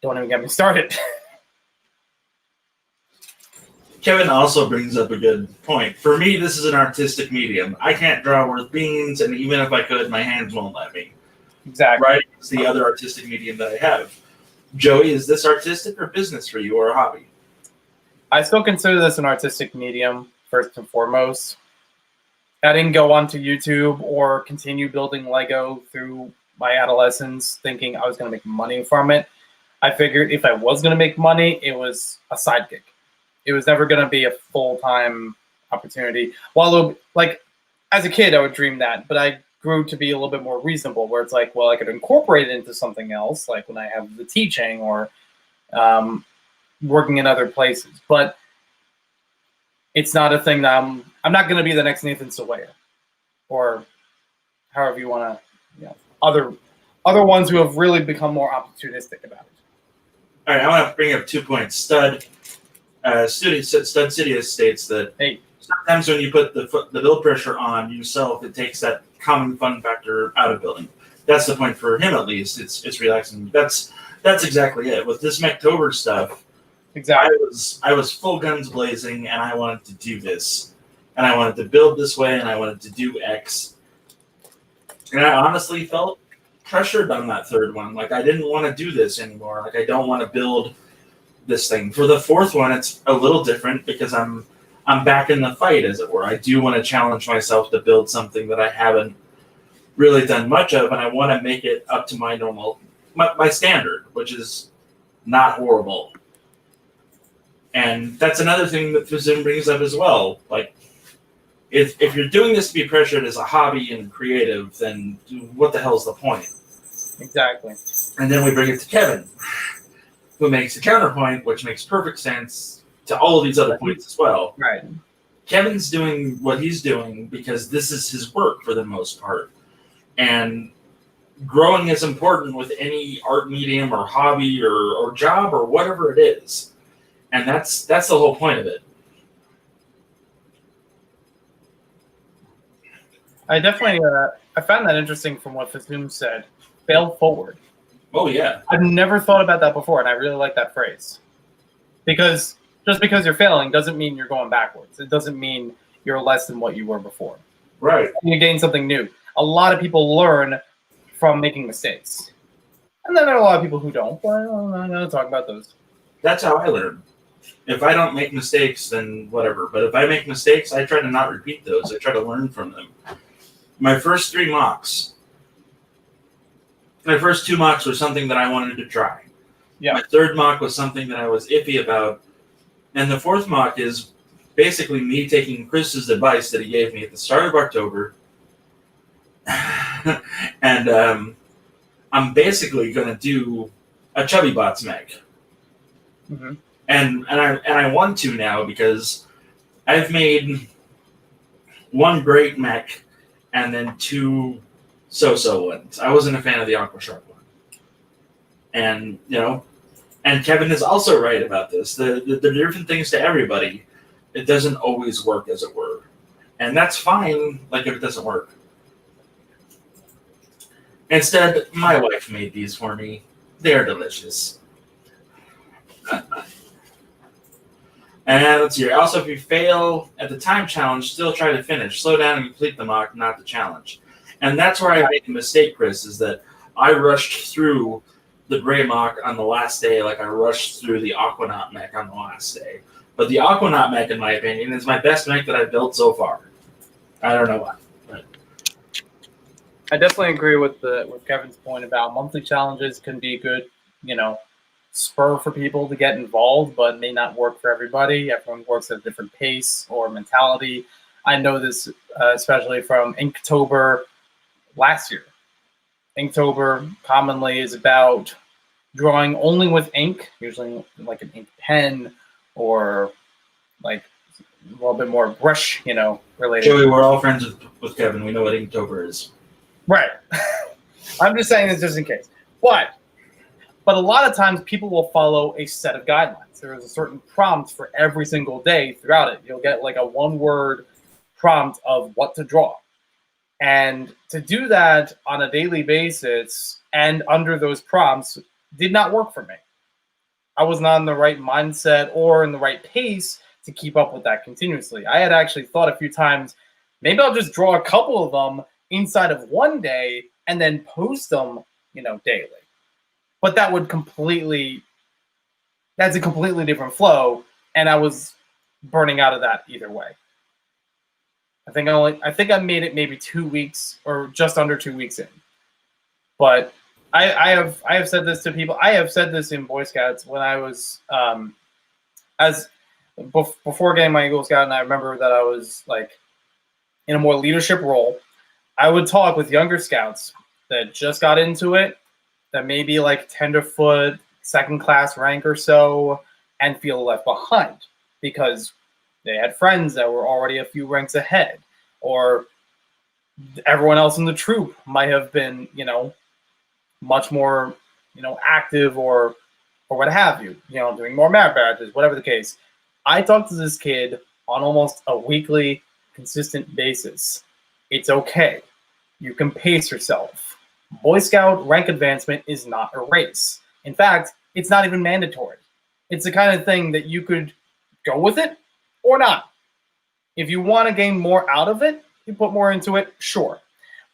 Speaker 2: Don't even get me started.
Speaker 1: Kevin also brings up a good point. For me, this is an artistic medium. I can't draw worth beans, and even if I could, my hands won't let me.
Speaker 2: Exactly.
Speaker 1: Right? It's the other artistic medium that I have. Joey, is this artistic or business for you, or a hobby?
Speaker 2: I still consider this an artistic medium, first and foremost. I didn't go onto YouTube or continue building Lego through my adolescence thinking I was going to make money from it. I figured if I was going to make money, it was a side gig. It was never going to be a full-time opportunity. While like as a kid, I would dream that, but I grew to be a little bit more reasonable, where it's like, well, I could incorporate it into something else, like when I have the teaching or working in other places. But it's not a thing that I'm not going to be the next Nathan Sawyer, or however you want to, other ones who have really become more opportunistic about it.
Speaker 1: All right, I want to bring up 2 points. Stud City states that sometimes when you put the build pressure on yourself, it takes that common fun factor out of building. That's the point for him, at least. It's relaxing. That's exactly it. With this Mechtober stuff,
Speaker 2: exactly.
Speaker 1: I was full guns blazing, and I wanted to do this, and I wanted to build this way, and I wanted to do X. And I honestly felt pressured on that third one. Like, I didn't want to do this anymore. Like, I don't want to build this thing. For the fourth one, it's a little different because I'm back in the fight, as it were. I do want to challenge myself to build something that I haven't really done much of, and I want to make it up to my my standard, which is not horrible. And that's another thing that Fuzim brings up as well. Like, if you're doing this to be pressured as a hobby and creative, then what the hell's the point?
Speaker 2: Exactly.
Speaker 1: And then we bring it to Kevin, who makes a counterpoint, which makes perfect sense to all of these other points as well.
Speaker 2: Right.
Speaker 1: Kevin's doing what he's doing because this is his work for the most part. And growing is important with any art medium or hobby or job or whatever it is. And that's the whole point of it.
Speaker 2: I definitely I found that interesting from what Fazum said. Fail forward.
Speaker 1: Oh, yeah.
Speaker 2: I've never thought about that before, and I really like that phrase. Because just because you're failing doesn't mean you're going backwards. It doesn't mean you're less than what you were before.
Speaker 1: Right.
Speaker 2: You gain something new. A lot of people learn from making mistakes. And then there are a lot of people who don't. But I'm not going to talk about those.
Speaker 1: That's how I learn. If I don't make mistakes, then whatever. But if I make mistakes, I try to not repeat those. I try to learn from them. My first 3 mocks. My first 2 mocks were something that I wanted to try.
Speaker 2: Yeah.
Speaker 1: My third mock was something that I was iffy about. And the fourth mock is basically me taking Chris's advice that he gave me at the start of October. And I'm basically going to do a Chubby Bots mech.
Speaker 2: Mm-hmm.
Speaker 1: And I want to now because I've made 1 great mech and then 2 so-so ones. I wasn't a fan of the Aqua Shark one. And, and Kevin is also right about this. The different things to everybody, it doesn't always work, as it were. And that's fine, like, if it doesn't work. Instead, my wife made these for me. They're delicious. And let's see. Also, if you fail at the time challenge, still try to finish. Slow down and complete the mock, not the challenge. And that's where I made a mistake, Chris, is that I rushed through the gray mock on the last day like I rushed through the Aquanaut mech on the last day. But the Aquanaut mech, in my opinion, is my best mech that I've built so far. I don't know why. But
Speaker 2: I definitely agree with Kevin's point about monthly challenges can be a good, spur for people to get involved, but may not work for everybody. Everyone works at a different pace or mentality. I know this especially from Inktober last year. Inktober commonly is about drawing only with ink, usually like an ink pen or like a little bit more brush, related.
Speaker 1: Joey, we're all friends with Kevin. We know what Inktober is.
Speaker 2: Right. I'm just saying this just in case. But a lot of times people will follow a set of guidelines. There is a certain prompt for every single day throughout it. You'll get like a 1-word prompt of what to draw. And to do that on a daily basis and under those prompts did not work for me. I was not in the right mindset or in the right pace to keep up with that continuously. I had actually thought a few times, maybe I'll just draw a couple of them inside of one day and then post them, daily. But that's a completely different flow, and I was burning out of that either way. I think I made it maybe 2 weeks or just under 2 weeks in. But I have said this to people. I have said this in Boy Scouts when I was as before getting my Eagle Scout, and I remember that I was like in a more leadership role, I would talk with younger scouts that just got into it, that maybe like tenderfoot, second class rank or so, and feel left behind because they had friends that were already a few ranks ahead, or everyone else in the troop might have been, much more, active or what have you, doing more merit badges, whatever the case. I talked to this kid on almost a weekly, consistent basis. It's okay. You can pace yourself. Boy Scout rank advancement is not a race. In fact, it's not even mandatory. It's the kind of thing that you could go with it or not. If you want to gain more out of it, you put more into it, sure.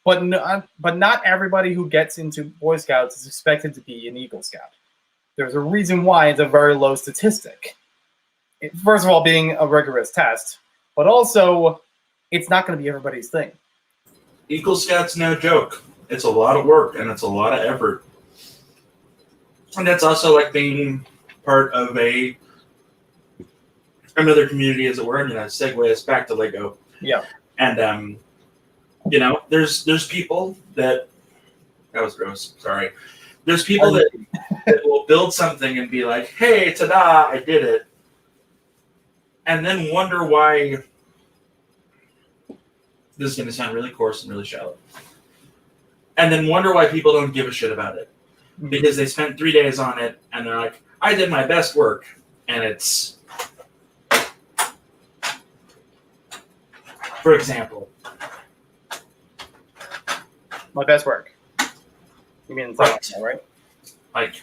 Speaker 2: But not everybody who gets into Boy Scouts is expected to be an Eagle Scout. There's a reason why it's a very low statistic. First of all, being a rigorous test, but also it's not going to be everybody's thing.
Speaker 1: Eagle Scout's no joke. It's a lot of work and it's a lot of effort. And that's also like being part of another community, as it were. I'm going to segue us back to Lego.
Speaker 2: Yeah.
Speaker 1: And, there's people that was gross. Sorry. There's people that will build something and be like, hey, ta-da, I did it. And then wonder why, this is going to sound really coarse and really shallow, and then wonder why people don't give a shit about it. Because they spent 3 days on it, and they're like, I did my best work. And it's, for example,
Speaker 2: my best work. You mean right?
Speaker 1: Like,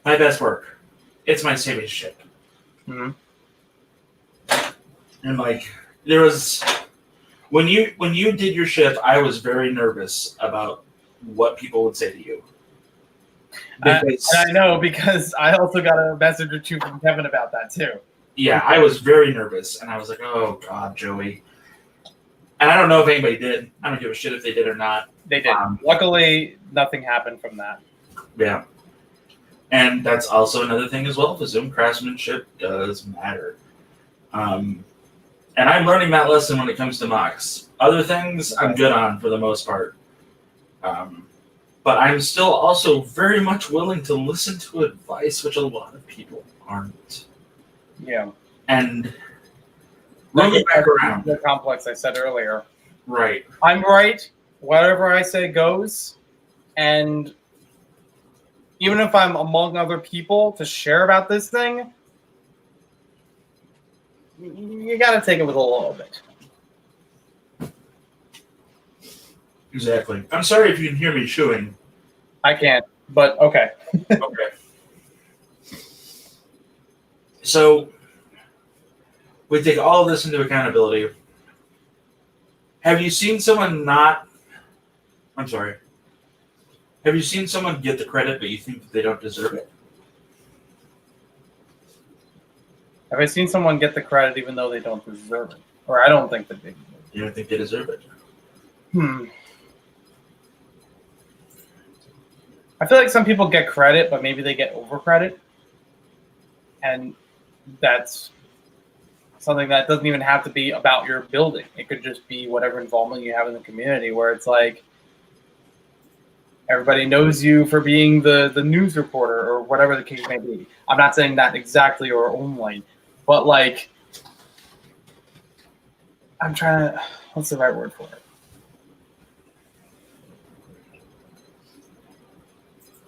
Speaker 1: my best work. It's my saving ship.
Speaker 2: Mm-hmm.
Speaker 1: And like, there was, when you did your ship, I was very nervous about what people would say to you.
Speaker 2: And I know, because I also got a message or two from Kevin about that too.
Speaker 1: Yeah, I was very nervous, and I was like, "Oh God, Joey." And I don't know if anybody did. I don't give a shit if they did or not.
Speaker 2: They did. Luckily, nothing happened from that.
Speaker 1: Yeah, and that's also another thing as well. The Zoom craftsmanship does matter, and I'm learning that lesson when it comes to mocks. Other things I'm good on for the most part. But I'm still also very much willing to listen to advice, which a lot of people aren't.
Speaker 2: Yeah.
Speaker 1: And running back around.
Speaker 2: The complex I said earlier.
Speaker 1: Right.
Speaker 2: I'm right. Whatever I say goes. And even if I'm among other people to share about this thing, you got to take it with a little bit.
Speaker 1: Exactly. I'm sorry if you can hear me chewing.
Speaker 2: I can't, but okay.
Speaker 1: Okay. So, we take all of this into accountability. Have you seen someone Have you seen someone get the credit, but you think that they don't deserve it?
Speaker 2: Have I seen someone get the credit even though they don't deserve it? Or I don't think that they deserve it.
Speaker 1: You don't think they deserve it?
Speaker 2: I feel like some people get credit, but maybe they get over credit. And that's something that doesn't even have to be about your building. It could just be whatever involvement you have in the community, where it's like everybody knows you for being the news reporter or whatever the case may be. I'm not saying that exactly or only, but like, I'm trying to, what's the right word for it?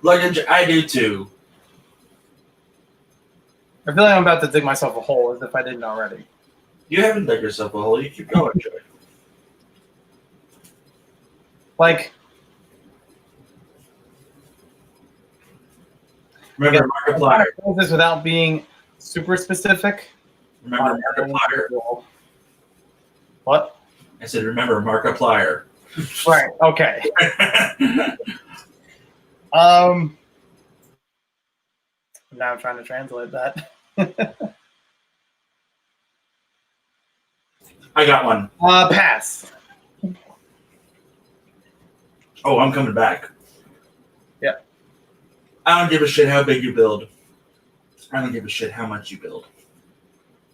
Speaker 1: Luggage, I do too.
Speaker 2: I feel like I'm about to dig myself a hole as if I didn't already.
Speaker 1: You haven't dug yourself a hole. You keep going, Joey.
Speaker 2: Like,
Speaker 1: remember Markiplier.
Speaker 2: This without being super specific.
Speaker 1: Remember Markiplier.
Speaker 2: What?
Speaker 1: I said, remember Markiplier.
Speaker 2: Right. Okay. Now I'm trying to translate that.
Speaker 1: I got one.
Speaker 2: Pass.
Speaker 1: Oh, I'm coming back.
Speaker 2: Yeah.
Speaker 1: I don't give a shit how big you build. I don't give a shit how much you build.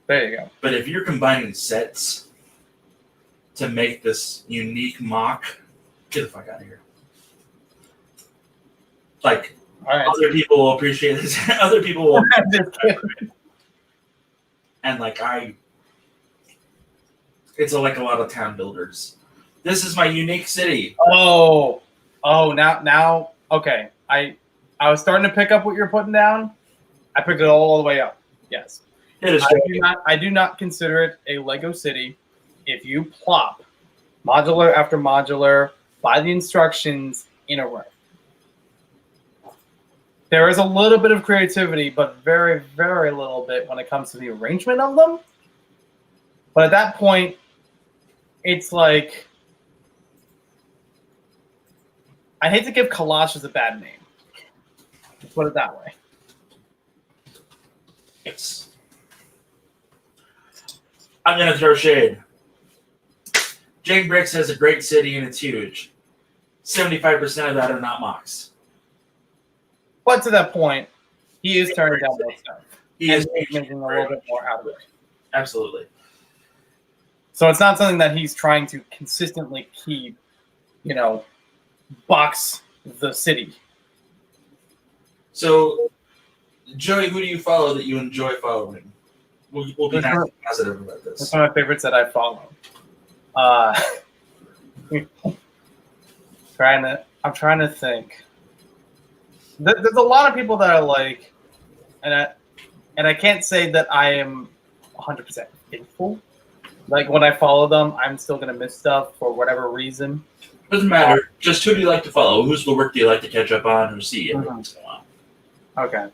Speaker 2: There you go.
Speaker 1: But if you're combining sets to make this unique mock, get the fuck out of here. Like,
Speaker 2: All right.
Speaker 1: other people will appreciate this. Other people will. And like it's like a lot of town builders. This is my unique city.
Speaker 2: Oh, now, okay. I was starting to pick up what you're putting down. I picked it all the way up. Yes.
Speaker 1: It is.
Speaker 2: I do not consider it a Lego city if you plop modular after modular by the instructions in a row. There is a little bit of creativity, but very, very little bit when it comes to the arrangement of them. But at that point, it's like, I hate to give collages a bad name. Let's put it that way.
Speaker 1: Yes. I'm going to throw shade. Jane Bricks has a great city and it's huge. 75% of that are not mocks.
Speaker 2: But to that point, he is turning down more stuff.
Speaker 1: He is
Speaker 2: making a little bit more out of it.
Speaker 1: Absolutely.
Speaker 2: So it's not something that he's trying to consistently keep, box the city.
Speaker 1: So, Joey, who do you follow that you enjoy following? We'll be nice and positive about this.
Speaker 2: That's one of my favorites that I follow. I'm trying to think. There's a lot of people that I like, and I can't say that I am 100% faithful. Like when I follow them, I'm still gonna miss stuff for whatever reason.
Speaker 1: Doesn't matter. Just who do you like to follow? Who's the work do you like to catch up on or see every once in a while?
Speaker 2: Okay.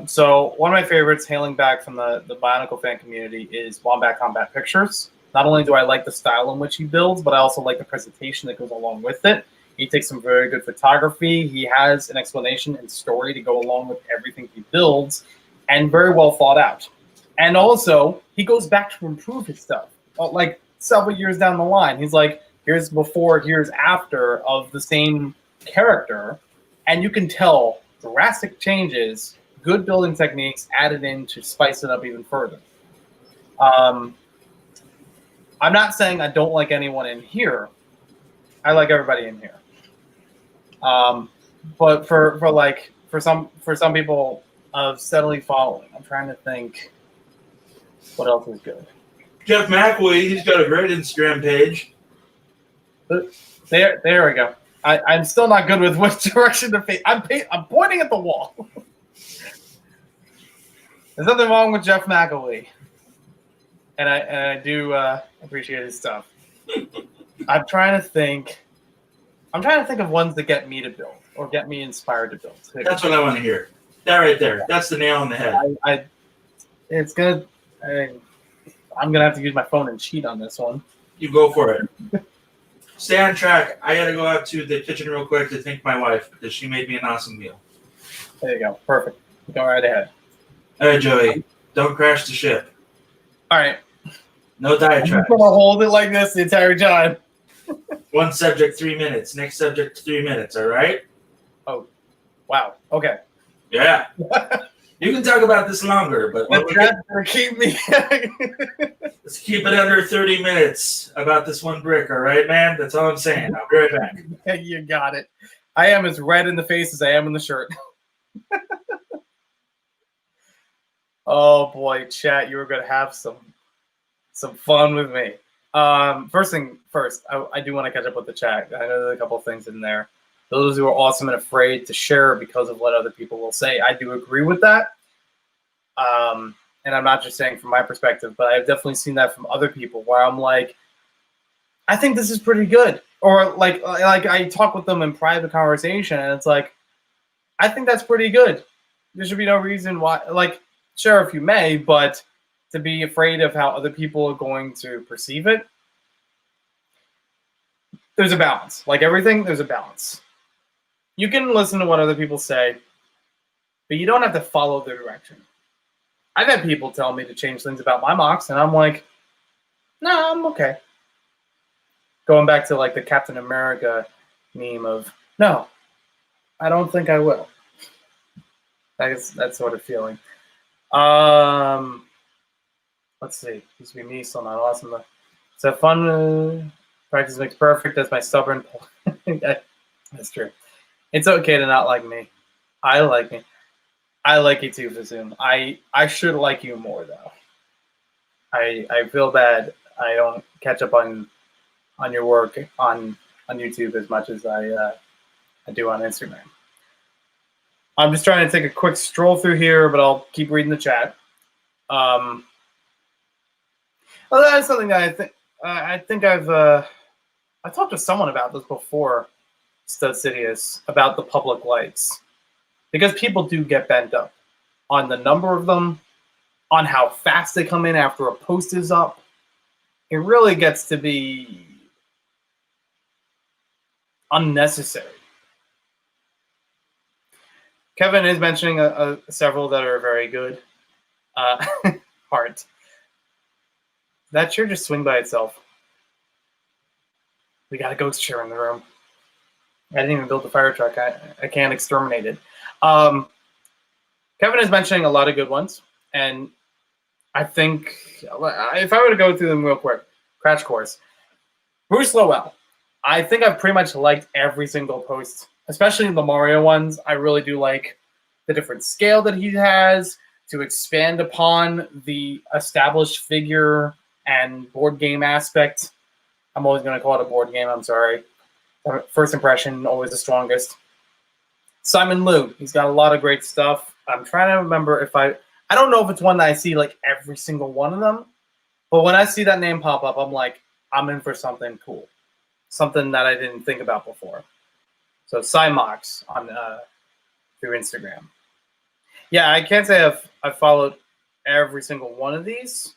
Speaker 2: So one of my favorites, hailing back from the Bionicle fan community, is Wombat Combat Pictures. Not only do I like the style in which he builds, but I also like the presentation that goes along with it. He takes some very good photography. He has an explanation and story to go along with everything he builds, and very well thought out. And also, he goes back to improve his stuff. Like several years down the line, he's like, here's before, here's after of the same character, and you can tell drastic changes, good building techniques added in to spice it up even further. I'm not saying I don't like anyone in here. I like everybody in here. But for some people of steadily following, I'm trying to think what else is good.
Speaker 1: Jeff McElwee, he's got a great Instagram page.
Speaker 2: There we go. I'm still not good with which direction to face. I'm pointing at the wall. There's nothing wrong with Jeff McElwee, and I do appreciate his stuff. I'm trying to think of ones that get me to build or get me inspired to build.
Speaker 1: That's what I want to hear. That right there. That's the nail on the head.
Speaker 2: It's good. I'm gonna have to use my phone and cheat on this one.
Speaker 1: You go for it. Stay on track. I gotta go out to the kitchen real quick to thank my wife because she made me an awesome meal.
Speaker 2: There you go. Perfect. Go right ahead.
Speaker 1: All right, Joey. Don't crash the ship.
Speaker 2: All right.
Speaker 1: No diatribes.
Speaker 2: I'm gonna hold it like this the entire time.
Speaker 1: One subject, 3 minutes. Next subject, 3 minutes. All right.
Speaker 2: Oh, wow. Okay.
Speaker 1: Yeah. You can talk about this longer, but
Speaker 2: keep me.
Speaker 1: let's keep it under 30 minutes about this one brick. All right, man. That's all I'm saying. I'll be right back.
Speaker 2: You got it. I am as red in the face as I am in the shirt. Oh boy, chat, you were gonna have some fun with me. First thing first, I do want to catch up with the chat. I know there's a couple of things in there. Those who are awesome and afraid to share because of what other people will say. I do agree with that. And I'm not just saying from my perspective, but I've definitely seen that from other people where I'm like, I think this is pretty good. Or like I talk with them in private conversation and it's like, I think that's pretty good. There should be no reason why, like, sure, if you may, but to be afraid of how other people are going to perceive it. There's a balance. Like everything, there's a balance. You can listen to what other people say, but you don't have to follow their direction. I've had people tell me to change things about my mocks, and I'm like, no, I'm okay. Going back to like the Captain America meme of, no, I don't think I will. That sort of feeling. Let's see. Used to be me, still not awesome. So fun. Practice makes perfect. That's my stubborn. That's true. It's okay to not like me. I like me. I like you too, Vazoom. I should like you more though. I feel bad I don't catch up on your work on YouTube as much as I do on Instagram. I'm just trying to take a quick stroll through here, but I'll keep reading the chat. Well, that's something that I think I talked to someone about this before, Studsidious, about the public lights, because people do get bent up on the number of them, on how fast they come in after a post is up. It really gets to be unnecessary. Kevin is mentioning several that are very good. Heart. That chair just swing by itself. We got a ghost chair in the room. I didn't even build the fire truck. I can't exterminate it. Kevin is mentioning a lot of good ones, and I think if I were to go through them real quick, crash course. Bruce Lowell. I think I've pretty much liked every single post, especially the Mario ones. I really do like the different scale that he has to expand upon the established figure and board game aspect. I'm always going to call it a board game. I'm sorry. First impression, always the strongest. Simon Liu. He's got a lot of great stuff. I'm trying to remember if I don't know if it's one that I see like every single one of them, but when I see that name pop up, I'm like, I'm in for something cool. Something that I didn't think about before. So Cymox on through Instagram. Yeah, I can't say I've followed every single one of these,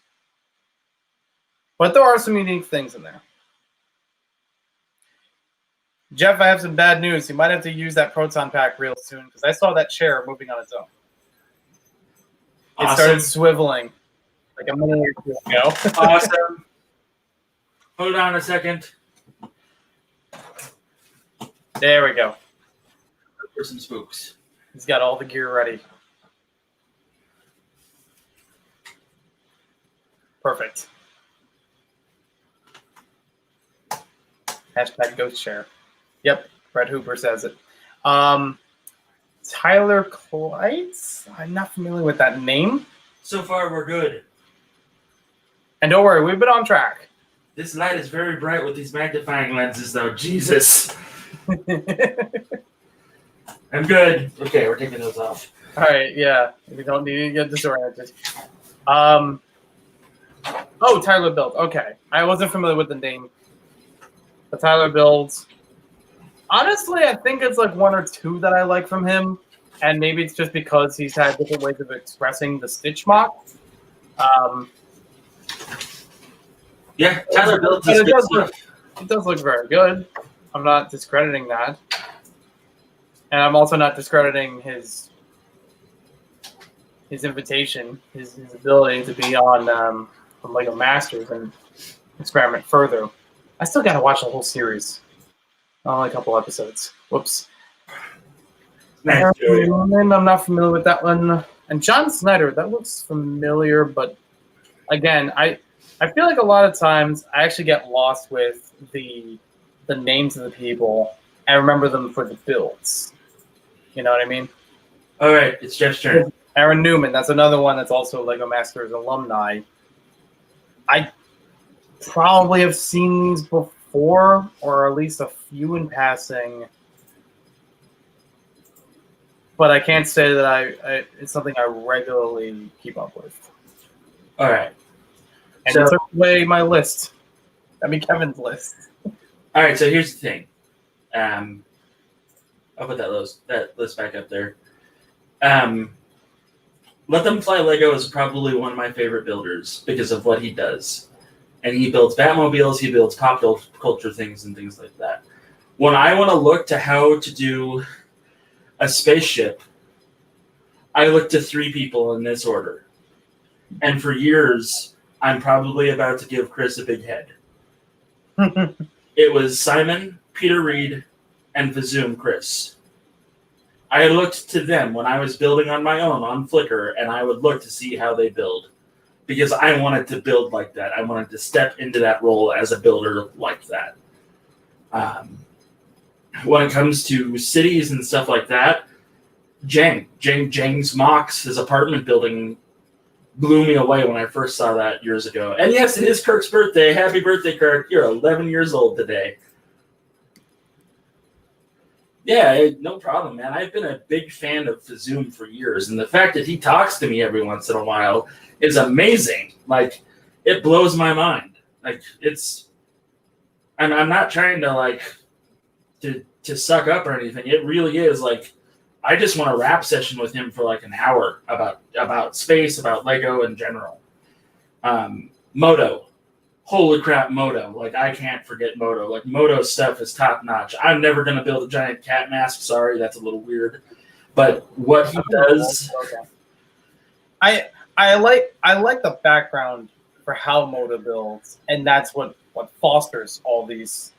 Speaker 2: but there are some unique things in there. Jeff, I have some bad news. You might have to use that proton pack real soon because I saw that chair moving on its own. It started swiveling like a minute or two ago.
Speaker 1: Awesome. Hold on a second.
Speaker 2: There we go.
Speaker 1: For some spooks.
Speaker 2: He's got all the gear ready. Perfect. Hashtag ghost share. Yep, Brett Hooper says it. Tyler Kleitz? I'm not familiar with that name.
Speaker 1: So far, we're good.
Speaker 2: And don't worry, we've been on track.
Speaker 1: This light is very bright with these magnifying lenses, though. Jesus. I'm good. Okay, we're taking those off.
Speaker 2: All right, yeah. We don't need to get disoriented. Oh, Tyler Build. Okay. I wasn't familiar with the name. But Tyler Builds. Honestly, I think it's like one or two that I like from him. And maybe it's just because he's had different ways of expressing the Stitch mock.
Speaker 1: Yeah, Tyler Builds is good stuff.
Speaker 2: It does look very good. I'm not discrediting that. And I'm also not discrediting his invitation, his ability to be on Lego Masters and experiment further. I still got to watch the whole series. Only a couple episodes. Whoops.
Speaker 1: Nice.
Speaker 2: And I'm not familiar with that one. And John Snyder, that looks familiar, but again, I feel like a lot of times I actually get lost with the names of the people. I remember them for the builds. You know what I mean?
Speaker 1: All right, it's Jeff's turn.
Speaker 2: Aaron Newman, that's another one that's also Lego Masters alumni. I probably have seen these before, or at least a few in passing. But I can't say that it's something I regularly keep up with.
Speaker 1: All right.
Speaker 2: And it took away my list. I mean, Kevin's list.
Speaker 1: All right, so here's the thing. I'll put that list back up there. Let Them Fly Lego is probably one of my favorite builders because of what he does. And he builds Batmobiles, he builds pop culture things and things like that. When I want to look to how to do a spaceship, I look to three people in this order. And for years, I'm probably about to give Chris a big head. It was Simon, Peter Reed, and Vazoom Chris. I looked to them when I was building on my own on Flickr, and I would look to see how they build. because I wanted to build like that. I wanted to step into that role as a builder like that. When it comes to cities and stuff like that, Jeng's Mox, his apartment building, blew me away when I first saw that years ago. And yes, it is Kirk's birthday. Happy birthday, Kirk. You're 11 years old today. Yeah, no problem, man. I've been a big fan of Zoom for years, and the fact that he talks to me every once in a while is amazing. Like, it blows my mind. Like, I'm not trying to, like, to suck up or anything. It really is, like, I just want a rap session with him for, like, an hour about space, about Lego in general. Moto. Holy crap, Moto. Like, I can't forget Moto. Like, Moto's stuff is top-notch. I'm never going to build a giant cat mask. Sorry, that's a little weird. But what he does...
Speaker 2: Okay. I like the background for how Moto builds, and that's what fosters all these,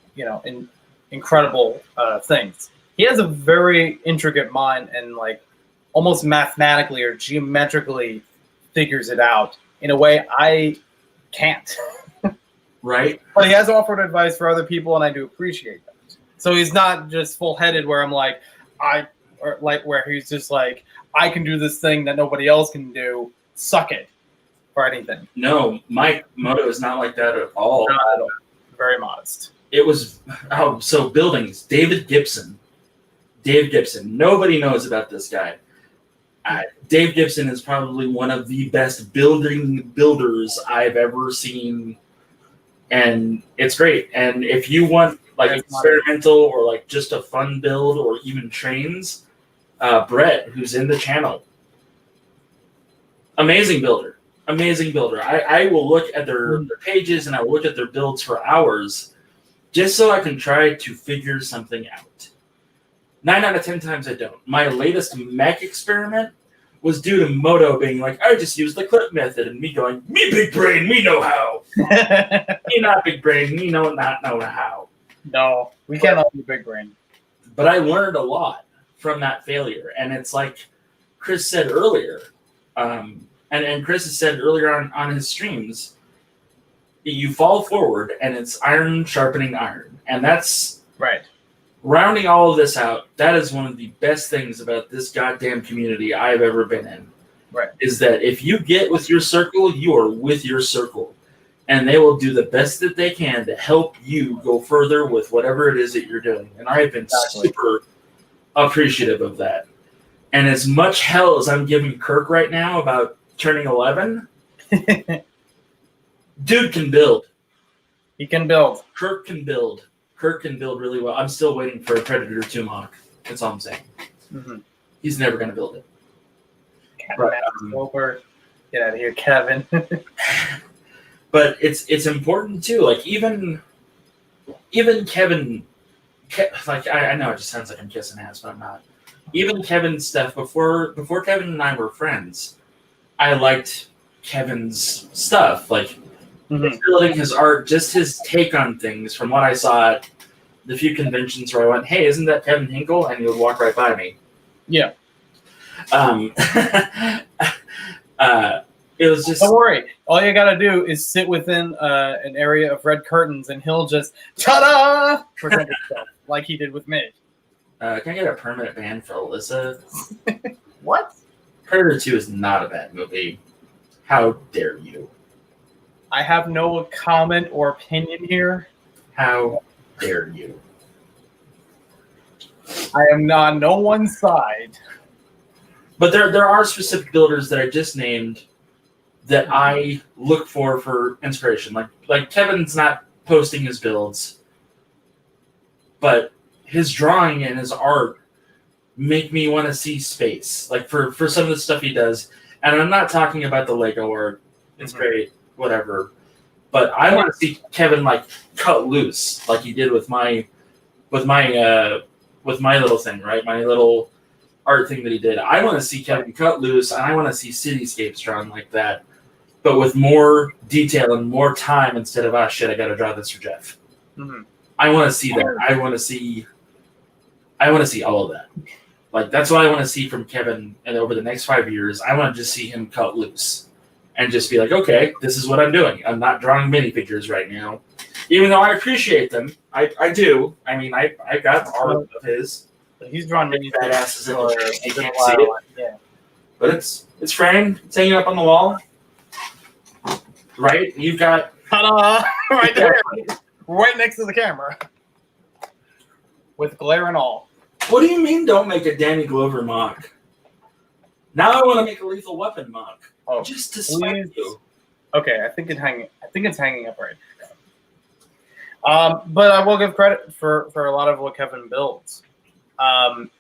Speaker 2: incredible things. He has a very intricate mind and, like, almost mathematically or geometrically figures it out in a way I can't.
Speaker 1: Right.
Speaker 2: But he has offered advice for other people, and I do appreciate that. So he's not just full-headed where I'm like, where he's just like, I can do this thing that nobody else can do, suck it, or anything.
Speaker 1: No, Mike Moto is not like that at all.
Speaker 2: Not at all. Very modest.
Speaker 1: It was, so buildings, Dave Gibson. Nobody knows about this guy. Dave Gibson is probably one of the best builders I've ever seen. And it's great. And if you want like experimental or like just a fun build or even trains, Brett, who's in the channel, amazing builder. I will look at their pages and I will look at their builds for hours just so I can try to figure something out. 9 out of 10 times I don't. My latest mech experiment was due to Moto being like, I just used the clip method, and me going, me big brain, me know how. Me not big brain, me not know how.
Speaker 2: No, we can't all be big brain.
Speaker 1: But I learned a lot from that failure, and it's like Chris said earlier, and Chris has said earlier on his streams, you fall forward, and it's iron sharpening iron, and that's
Speaker 2: right.
Speaker 1: Rounding all of this out, that is one of the best things about this goddamn community I've ever been in.
Speaker 2: Right.
Speaker 1: Is that if you get with your circle, you are with your circle. And they will do the best that they can to help you go further with whatever it is that you're doing. And I have been super appreciative of that. And as much hell as I'm giving Kirk right now about turning 11, dude can build.
Speaker 2: He can build.
Speaker 1: Kirk can build. Kirk can build really well. I'm still waiting for a Predator 2 mock. That's all I'm saying. Mm-hmm. He's never going to build it.
Speaker 2: Over. Get out of here, Kevin.
Speaker 1: But it's important too. Like even Kevin, like I know it just sounds like I'm kissing ass, but I'm not. Even Kevin's stuff before Kevin and I were friends, I liked Kevin's stuff. Like building his art, just his take on things. From what I saw at the few conventions where I went, hey, isn't that Kevin Hinkle? And he would walk right by me.
Speaker 2: Yeah.
Speaker 1: It was just.
Speaker 2: Don't worry. All you gotta do is sit within an area of red curtains, and he'll just ta-da present himself like he did with me.
Speaker 1: Can I get a permanent ban for Alyssa?
Speaker 2: What?
Speaker 1: Predator 2 is not a bad movie. How dare you?
Speaker 2: I have no comment or opinion here.
Speaker 1: How dare you?
Speaker 2: I am on no one's side.
Speaker 1: But there are specific builders that I just named that I look for inspiration. Like Kevin's not posting his builds, but his drawing and his art make me want to see space. Like for some of the stuff he does, and I'm not talking about the Lego art. It's great, whatever. But I want to see Kevin like cut loose, like he did with my little thing, right? My little art thing that he did. I want to see Kevin cut loose, and I want to see cityscapes drawn like that, but with more detail and more time instead of shit, I got to draw this for Jeff. Mm-hmm. I want to see that. I want to see all of that. Like that's what I want to see from Kevin, and over the next 5 years, I want to just see him cut loose and just be like, okay, this is what I'm doing. I'm not drawing minifigures right now. Even though I appreciate them. I do. I mean, I got art of his.
Speaker 2: He's drawn many
Speaker 1: badasses in the
Speaker 2: for
Speaker 1: trade. You
Speaker 2: a
Speaker 1: can't
Speaker 2: while.
Speaker 1: see it.
Speaker 2: Yeah.
Speaker 1: But it's framed. It's hanging up on the wall. Right? You've got...
Speaker 2: Ta-da! Right there. Right next to the camera. With glare and all.
Speaker 1: What do you mean don't make a Danny Glover mock? Now I want to make a Lethal Weapon mock.
Speaker 2: Oh,
Speaker 1: just to spite you.
Speaker 2: Okay, I think it's hanging up right now. But I will give credit for a lot of what Kevin builds.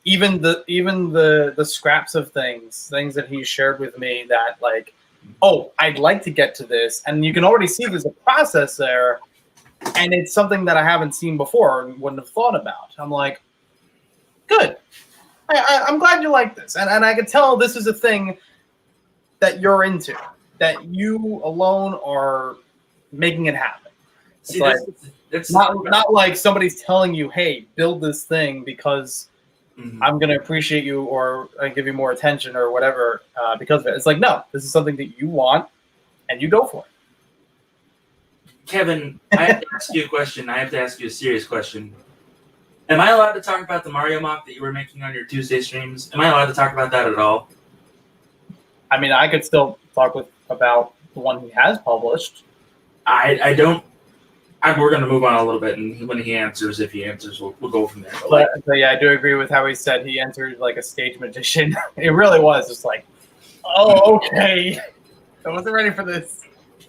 Speaker 2: Even the scraps of things that he shared with me that like, oh, I'd like to get to this, and you can already see there's a process there, and it's something that I haven't seen before and wouldn't have thought about. I'm like, good. I'm glad you like this, and I can tell this is a thing that you're into, that you alone are making it happen.
Speaker 1: See,
Speaker 2: like, it's not like somebody's telling you, hey, build this thing because I'm going to appreciate you or give you more attention or whatever because of it. It's like, no, this is something that you want and you go for it.
Speaker 1: Kevin, I have to ask you a question. I have to ask you a serious question. Am I allowed to talk about the Mario mock that you were making on your Tuesday streams? Am I allowed to talk about that at all?
Speaker 2: I mean, I could still talk about the one he has published.
Speaker 1: I don't. We're going to move on a little bit, and when he answers, if he answers, we'll go from there.
Speaker 2: But yeah, I do agree with how he said he entered like a stage magician. It really was just like, oh, okay. I wasn't ready for this.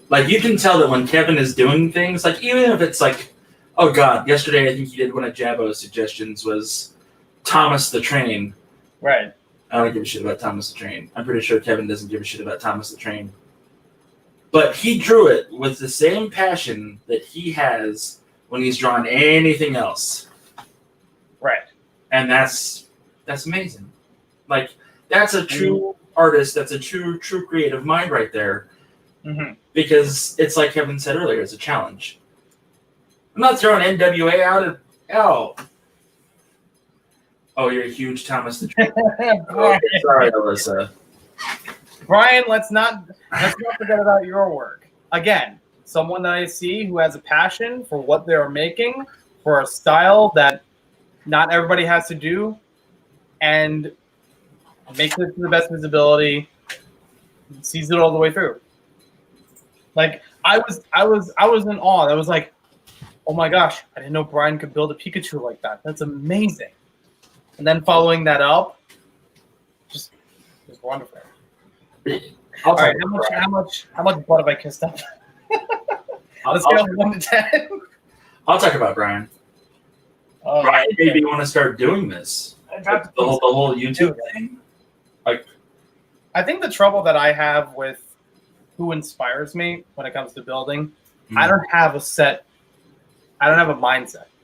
Speaker 1: Like, you can tell that when Kevin is doing things, like, even if it's like, oh, God, yesterday I think he did one of Jabo's suggestions was Thomas the Train.
Speaker 2: Right.
Speaker 1: I don't give a shit about Thomas the Train. I'm pretty sure Kevin doesn't give a shit about Thomas the Train. But he drew it with the same passion that he has when he's drawn anything else.
Speaker 2: Right.
Speaker 1: And that's amazing. Like, that's a true artist. That's a true creative mind right there.
Speaker 2: Mm-hmm.
Speaker 1: Because it's like Kevin said earlier, it's a challenge. I'm not throwing NWA out at all. Oh, you're a huge Thomas the Train. Oh, sorry, Alyssa.
Speaker 2: Brian, let's not forget about your work. Again, someone that I see who has a passion for what they're making, for a style that not everybody has to do, and makes it to the best visibility, sees it all the way through. Like I was in awe. I was like, oh my gosh, I didn't know Brian could build a Pikachu like that. That's amazing. And then following that up, just wonderful. All right, how much butt have I kissed up? Let's go 1 to 10.
Speaker 1: I'll talk about Brian. Brian, maybe you want to start doing this. The whole YouTube thing. Like,
Speaker 2: I think the trouble that I have with who inspires me when it comes to building, I don't have a mindset.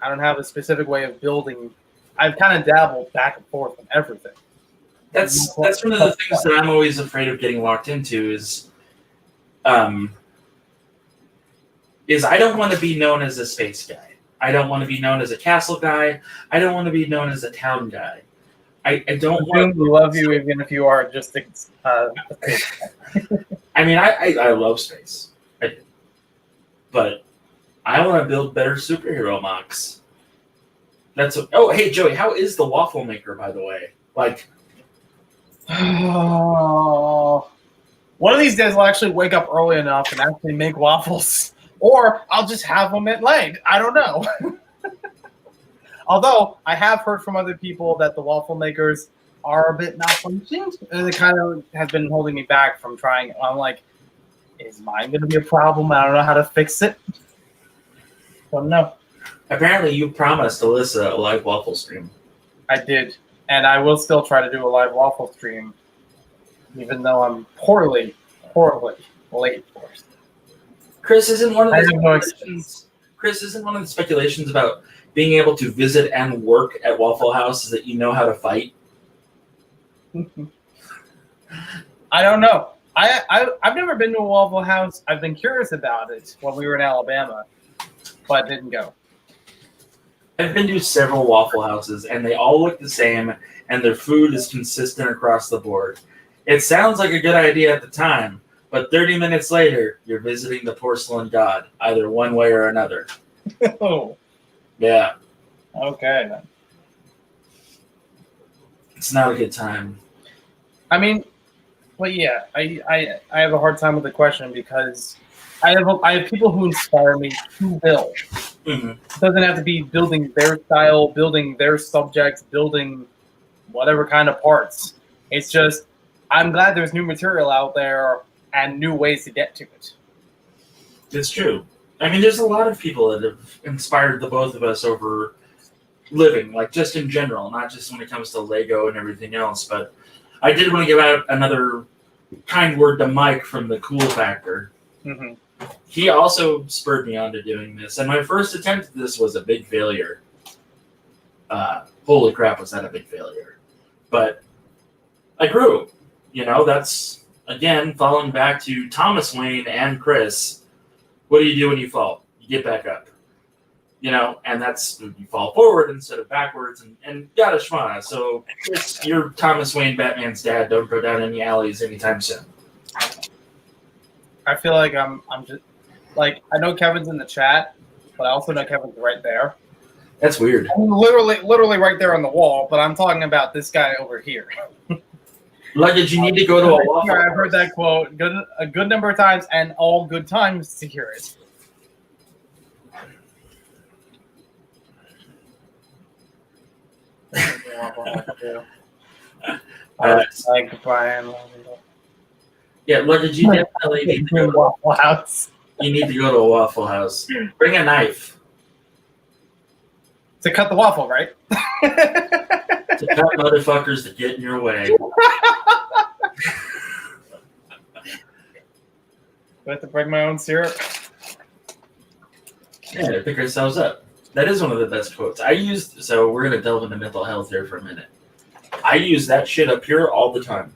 Speaker 2: I don't have a specific way of building. I've kind of dabbled back and forth on everything.
Speaker 1: That's one of the things that I'm always afraid of getting locked into is I don't want to be known as a space guy. I don't want to be known as a castle guy. I don't want to be known as a town guy. I don't want
Speaker 2: to love you even if you are just a space guy.
Speaker 1: I mean, I love space. I do. But I want to build better superhero mocks. Oh, hey, Joey, how is the waffle maker, by the way? Like,
Speaker 2: oh, one of these days I'll actually wake up early enough and actually make waffles. Or I'll just have them at night. I don't know. Although I have heard from other people that the waffle makers are a bit malfunctioned. And it kind of has been holding me back from trying. I'm like, is mine going to be a problem? I don't know how to fix it. Don't know.
Speaker 1: Apparently you promised Alyssa a live waffle stream.
Speaker 2: I did. And I will still try to do a live waffle stream, even though I'm poorly late for it.
Speaker 1: Chris, isn't one of the speculations about being able to visit and work at Waffle House is that you know how to fight?
Speaker 2: I don't know. I've never been to a Waffle House. I've been curious about it when we were in Alabama, but didn't go.
Speaker 1: I've been to several Waffle Houses, and they all look the same, and their food is consistent across the board. It sounds like a good idea at the time, But 30 minutes later, you're visiting the porcelain god, either one way or another.
Speaker 2: Oh,
Speaker 1: Yeah,
Speaker 2: okay then.
Speaker 1: it's not a good time.
Speaker 2: I mean, well, yeah, I have a hard time with the question because I have people who inspire me to build.
Speaker 1: Mhm.
Speaker 2: It doesn't have to be building their style, building their subjects, building whatever kind of parts. It's just I'm glad there's new material out there and new ways to get to it.
Speaker 1: It's true. I mean, there's a lot of people that have inspired the both of us over living, like just in general, not just when it comes to Lego and everything else. But I did want to give out another kind word to Mike from the Cool Factor.
Speaker 2: Mm-hmm.
Speaker 1: He also spurred me on to doing this, and my first attempt at this was a big failure. Holy crap, was that a big failure? But I grew. You know, that's, again, falling back to Thomas Wayne and Chris. What do you do when you fall? You get back up. You know, and that's, you fall forward instead of backwards, and yada shmana. So, Chris, you're Thomas Wayne, Batman's dad. Don't go down any alleys anytime soon.
Speaker 2: I feel like I'm just like I know Kevin's in the chat, but I also know Kevin's right there.
Speaker 1: That's weird.
Speaker 2: I'm literally right there on the wall, but I'm talking about this guy over here.
Speaker 1: Luggage, you need to go to a Waffle
Speaker 2: I've heard that quote a good number of times, and all good times to hear it. Like Brian.
Speaker 1: Yeah, Luggage, you definitely need to go to
Speaker 2: Waffle House.
Speaker 1: You need to go to a Waffle House. Bring a knife
Speaker 2: To cut the waffle, right?
Speaker 1: to cut motherfuckers that get in your way.
Speaker 2: Do I have to bring my own syrup?
Speaker 1: Yeah, to pick ourselves up. That is one of the best quotes. So we're going to delve into mental health here for a minute. I use that shit up here all the time.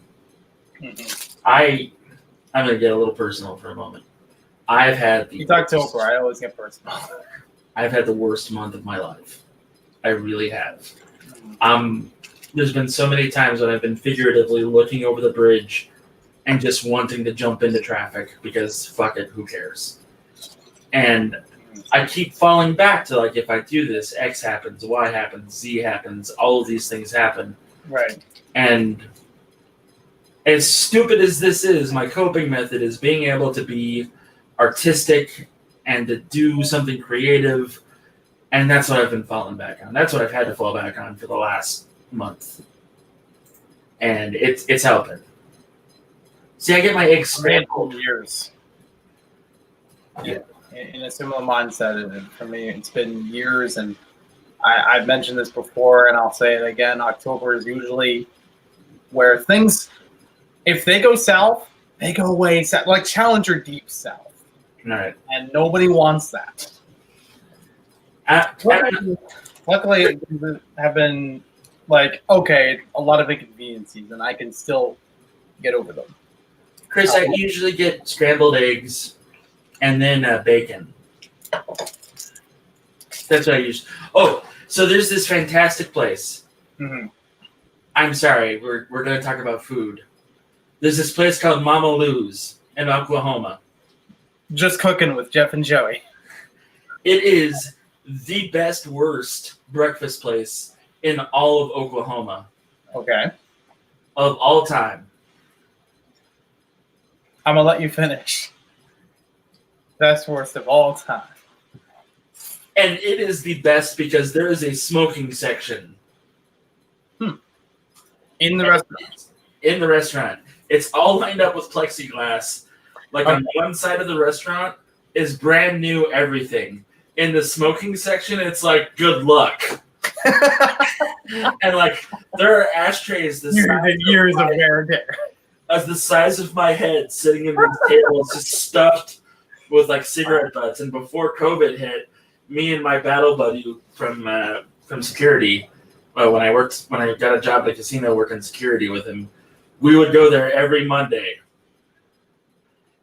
Speaker 2: Mm-hmm.
Speaker 1: I'm going to get a little personal for a moment. I've had
Speaker 2: You talk to Oprah, I always get personal.
Speaker 1: I've had the worst month of my life. I really have. There's been so many times when I've been figuratively looking over the bridge and just wanting to jump into traffic because fuck it, who cares? And I keep falling back to, like, if I do this, X happens, Y happens, Z happens, all of these things happen.
Speaker 2: Right.
Speaker 1: And as stupid as this is, my coping method is being able to be artistic and to do something creative. And that's what I've been falling back on. That's what I've had to fall back on for the last month. And it's helping. See, I get my eggs scrambled.
Speaker 2: Years.
Speaker 1: Yeah.
Speaker 2: In a similar mindset. And for me, it's been years. And I've mentioned this before, and I'll say it again. October is usually where things, if they go south, they go way south. Like Challenger deep south.
Speaker 1: Right.
Speaker 2: And nobody wants that. Luckily, have been like, okay, a lot of inconveniences, and I can still get over them.
Speaker 1: Chris, I usually get scrambled eggs and then bacon. That's what I use. Oh, so there's this fantastic place.
Speaker 2: Mm-hmm.
Speaker 1: I'm sorry, we're going to talk about food. There's this place called Mama Lou's in Oklahoma.
Speaker 2: Just cooking with Jeff and Joey.
Speaker 1: It is the best, worst breakfast place in all of Oklahoma.
Speaker 2: Okay.
Speaker 1: Of all time.
Speaker 2: I'm going to let you finish. Best, worst of all time.
Speaker 1: And it is the best because there is a smoking section.
Speaker 2: In the restaurant.
Speaker 1: In the restaurant. It's all lined up with plexiglass. Like on one side of the restaurant is brand new everything. In the smoking section, it's like, good luck. And like, there are ashtrays
Speaker 2: years of wear and tear.
Speaker 1: As the size of my head sitting in these tables, just stuffed with like cigarette butts. And before COVID hit, me and my battle buddy from security, when I got a job at a casino working security with him, we would go there every Monday.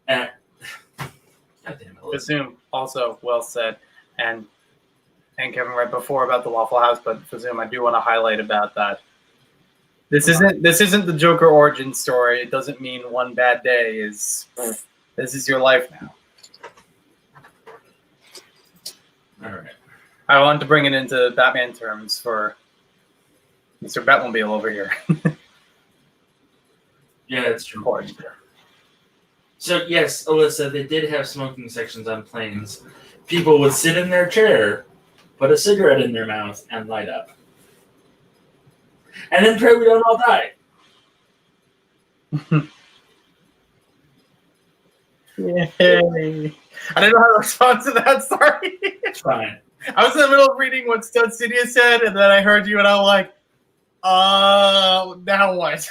Speaker 1: God damn it.
Speaker 2: Zoom, also well said. And Kevin right before about the Waffle House, but for Zoom, I do want to highlight about that. This isn't the Joker origin story. It doesn't mean one bad day is. This is your life now.
Speaker 1: All right.
Speaker 2: I wanted to bring it into Batman terms for Mr. Batmobile over here.
Speaker 1: Yeah, that's true. So, yes, Alyssa, they did have smoking sections on planes. People would sit in their chair, put a cigarette in their mouth, and light up. And then pray we don't all die.
Speaker 2: Yay. I didn't know how to respond to that. Sorry.
Speaker 1: It's fine.
Speaker 2: I was in the middle of reading what Stud Studio said, and then I heard you, and I was like, now what?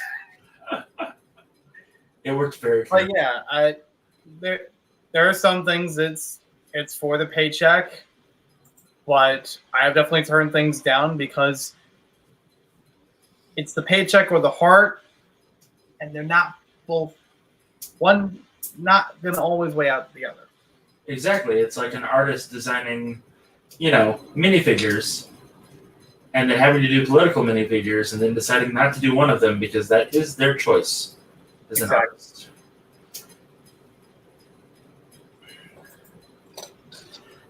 Speaker 1: It worked very clear.
Speaker 2: But yeah, there are some things it's for the paycheck, but I have definitely turned things down because it's the paycheck or the heart, and they're not both. One not gonna always weigh out the other.
Speaker 1: Exactly. It's like an artist designing, minifigures, and then having to do political minifigures, and then deciding not to do one of them because that is their choice as an artist.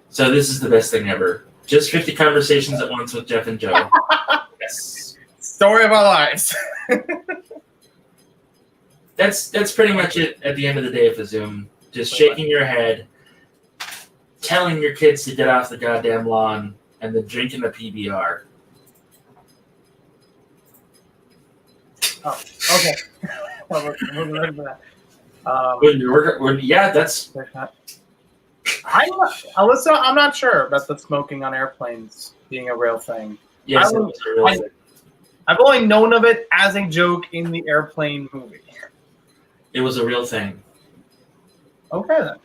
Speaker 1: So this is the best thing ever. Just 50 conversations at once with Jeff and Joe. Yes.
Speaker 2: Story of our lives.
Speaker 1: That's pretty much it at the end of the day for Zoom. Just shaking your head, telling your kids to get off the goddamn lawn, and then drinking a PBR.
Speaker 2: Oh, okay. We're ready for that.
Speaker 1: That's...
Speaker 2: Alyssa, I'm not sure about the smoking on airplanes being a real thing.
Speaker 1: Yes, it was a real thing.
Speaker 2: I've only known of it as a joke in the Airplane movie.
Speaker 1: It was a real thing.
Speaker 2: Okay, then.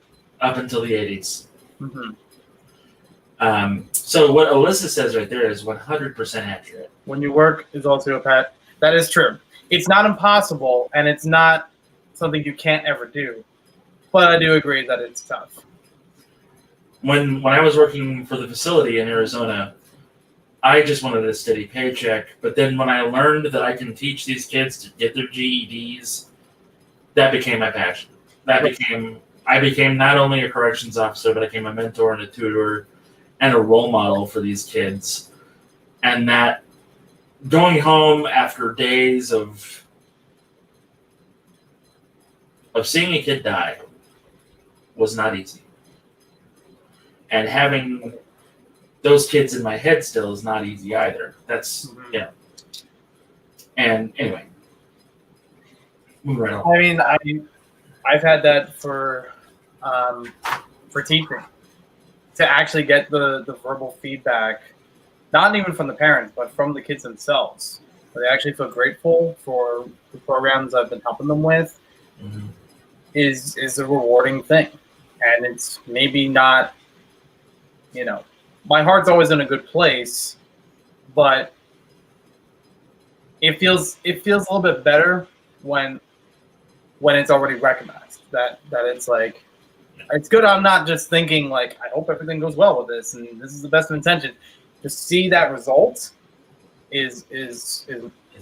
Speaker 1: Up until the 80s.
Speaker 2: Mm-hmm.
Speaker 1: So what Alyssa says right there is 100% accurate.
Speaker 2: When you work is also a pet. That is true. It's not impossible, and it's not something you can't ever do. But I do agree that it's tough.
Speaker 1: When I was working for the facility in Arizona, I just wanted a steady paycheck. But then when I learned that I can teach these kids to get their GEDs, that became my passion. I became not only a corrections officer, but I became a mentor and a tutor and a role model for these kids. And that going home after days of seeing a kid die was not easy. And having those kids in my head still is not easy either. That's, And anyway, moving right on.
Speaker 2: I mean, I've had that for teaching, to actually get the verbal feedback, not even from the parents, but from the kids themselves, where they actually feel grateful for the programs I've been helping them with, is a rewarding thing. And it's maybe not, my heart's always in a good place, but it feels a little bit better when it's already recognized that it's like, it's good. I'm not just thinking like, I hope everything goes well with this and this is the best of intention. To see that result is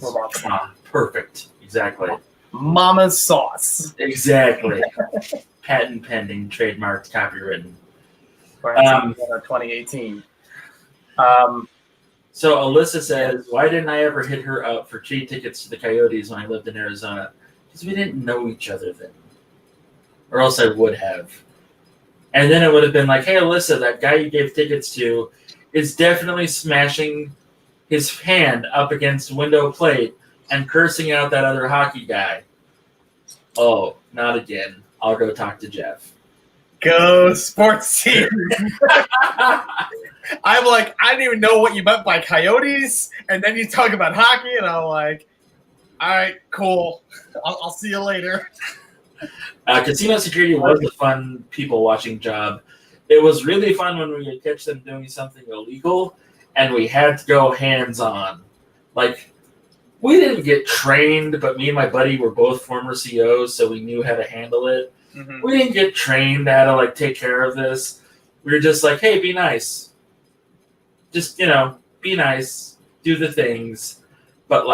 Speaker 2: remarkable.
Speaker 1: Perfect. Exactly.
Speaker 2: Mama's sauce.
Speaker 1: Exactly. Patent pending, trademarked, copywritten.
Speaker 2: 2018.
Speaker 1: So Alyssa says, why didn't I ever hit her up for cheap tickets to the Coyotes when I lived in Arizona? Because we didn't know each other then. Or else I would have. And then it would have been like, hey, Alyssa, that guy you gave tickets to is definitely smashing his hand up against window plate and cursing out that other hockey guy. Oh, not again. I'll go talk to Jeff.
Speaker 2: Go sports team. I'm like, I didn't even know what you meant by Coyotes, and then you talk about hockey, and I'm like, all right, cool. I'll see you later.
Speaker 1: Casino security was a fun people-watching job. It was really fun when we would catch them doing something illegal, and we had to go hands-on. Like, we didn't get trained, but me and my buddy were both former COs, so we knew how to handle it. Mm-hmm. We didn't get trained how to, take care of this. We were just like, hey, be nice. Just, be nice. Do the things. But,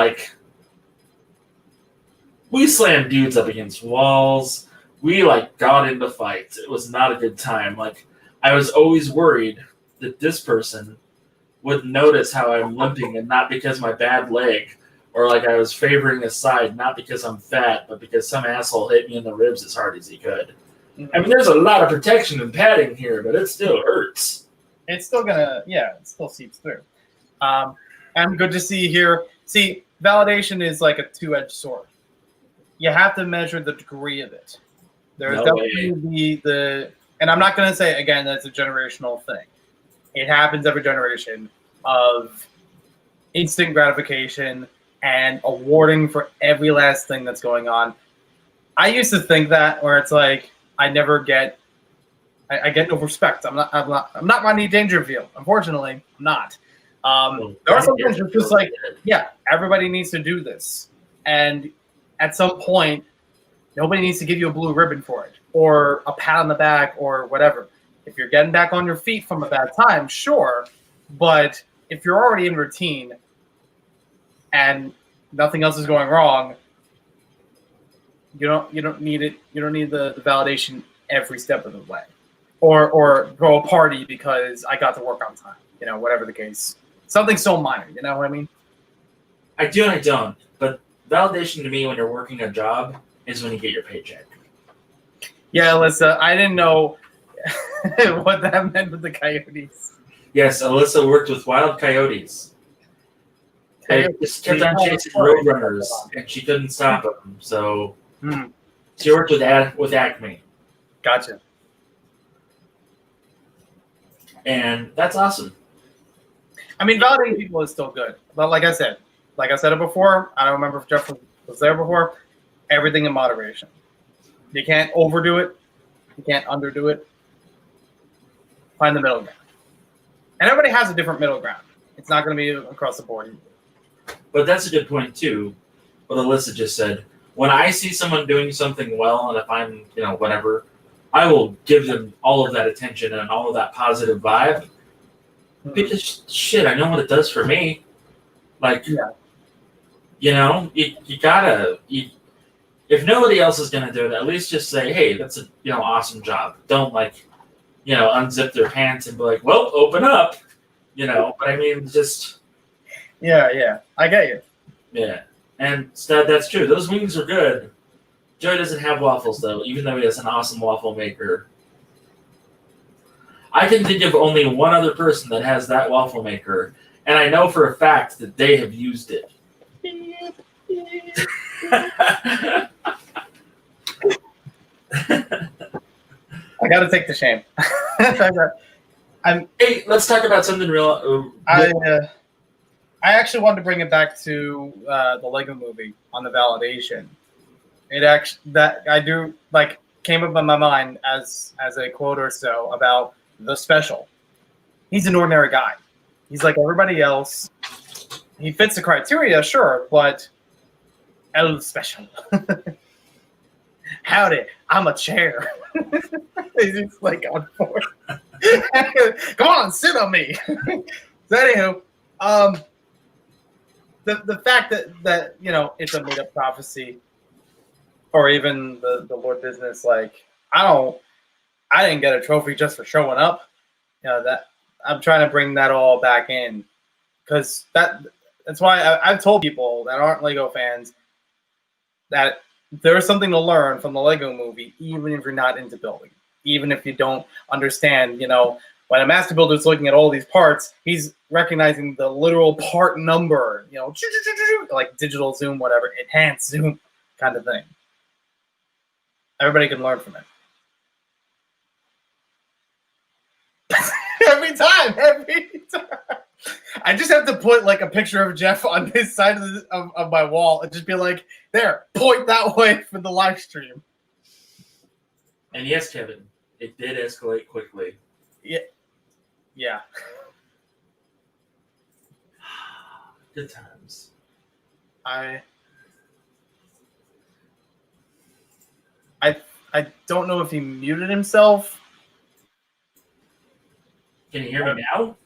Speaker 1: We slammed dudes up against walls. We got into fights. It was not a good time. Like, I was always worried that this person would notice how I'm limping, and not because my bad leg, or I was favoring a side, not because I'm fat, but because some asshole hit me in the ribs as hard as he could.
Speaker 2: Mhm.
Speaker 1: I mean, there's a lot of protection and padding here, but it still hurts.
Speaker 2: It's still it still seeps through. I'm good to see here. See, validation is like a two-edged sword. You have to measure the degree of it. There's definitely and I'm not going to say, again, that's a generational thing. It happens every generation of instant gratification and awarding for every last thing that's going on. I used to think that, where it's like, I get no respect. I'm not Rodney Dangerfield. Unfortunately, I'm not. There are some things it's just like, yeah, everybody needs to do this. And at some point, nobody needs to give you a blue ribbon for it, or a pat on the back, or whatever. If you're getting back on your feet from a bad time, sure. But if you're already in routine and nothing else is going wrong, you don't need it. You don't need the validation every step of the way, or throw a party because I got to work on time. Whatever the case. Something so minor. You know what I mean?
Speaker 1: I do and I don't. But validation to me, when you're working a job, is when you get your paycheck.
Speaker 2: Yeah, Alyssa, I didn't know what that meant with the coyotes.
Speaker 1: Yes, Alyssa worked with wild coyotes. They just kept on chasing roadrunners, and she couldn't stop them. So she worked with Acme.
Speaker 2: Gotcha.
Speaker 1: And that's awesome.
Speaker 2: I mean, validating people is still good. But like I said it before, I don't remember if Jeff was there before, everything in moderation. You can't overdo it. You can't underdo it. Find the middle ground. And everybody has a different middle ground. It's not going to be across the board either.
Speaker 1: But that's a good point, too, what Alyssa just said. When I see someone doing something well, and if I'm, whatever, I will give them all of that attention and all of that positive vibe. Because, shit, I know what it does for me. You gotta... if nobody else is going to do it, at least just say, hey, that's a awesome job. Don't, unzip their pants and be like, well, open up. But I mean, just...
Speaker 2: Yeah, I get you.
Speaker 1: Yeah, and that's true. Those wings are good. Joey doesn't have waffles, though, even though he has an awesome waffle maker. I can think of only one other person that has that waffle maker, and I know for a fact that they have used it.
Speaker 2: I got to take the shame.
Speaker 1: Hey, let's talk about something real.
Speaker 2: I actually wanted to bring it back to the Lego Movie on the validation. Came up in my mind as a quote or so about the special. He's an ordinary guy. He's like everybody else. He fits the criteria, sure, but El Special. Howdy, I'm a chair. He's like on board. Come on, sit on me. So anywho, the fact that it's a made up prophecy, or even the Lord business, I didn't get a trophy just for showing up. That I'm trying to bring that all back in, because that's why I've told people that aren't Lego fans that there's something to learn from the Lego Movie, even if you're not into building, even if you don't understand. When a master builder is looking at all these parts, he's recognizing the literal part number, like digital zoom, whatever, enhanced zoom kind of thing. Everybody can learn from it. Every time. I just have to put a picture of Jeff on this side of my wall and just be like, there, point that way for the live stream.
Speaker 1: And yes, Kevin, it did escalate quickly.
Speaker 2: Yeah.
Speaker 1: Good times.
Speaker 2: I don't know if he muted himself.
Speaker 1: Can you hear me now?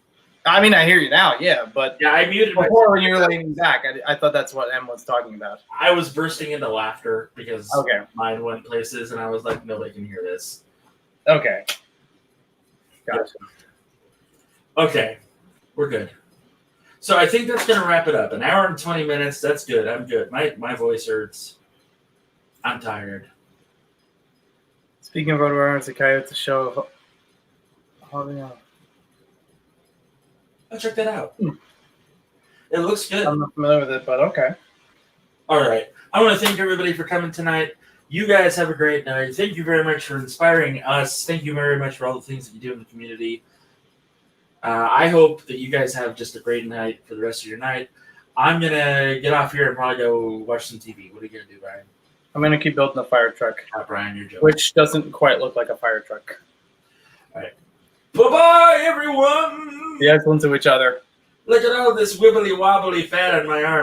Speaker 2: I mean, I hear you now, yeah, but
Speaker 1: Yeah, I muted myself.
Speaker 2: before when you were leaning back, I thought that's what Em was talking about.
Speaker 1: I was bursting into laughter because
Speaker 2: Okay.
Speaker 1: mine went places, and I was like, nobody can hear this.
Speaker 2: Okay. Gotcha.
Speaker 1: Okay, we're good. So I think that's going to wrap it up. An hour and 20 minutes. That's good. I'm good. My voice hurts. I'm tired.
Speaker 2: Speaking of Roadrunners, the Coyotes show.
Speaker 1: I'll check that out. It looks good.
Speaker 2: I'm not familiar with it, but okay.
Speaker 1: All right. I want to thank everybody for coming tonight. You guys have a great night. Thank you very much for inspiring us. Thank you very much for all the things that you do in the community. I hope that you guys have just a great night for the rest of your night. I'm going to get off here and probably go watch some TV. What are you going to do, Brian?
Speaker 2: I'm going to keep building a fire truck.
Speaker 1: Brian, you're joking.
Speaker 2: Which doesn't quite look like a fire truck.
Speaker 1: All right. Bye-bye, everyone.
Speaker 2: Be excellent to each other.
Speaker 1: Look at all this wibbly-wobbly fat on my arm.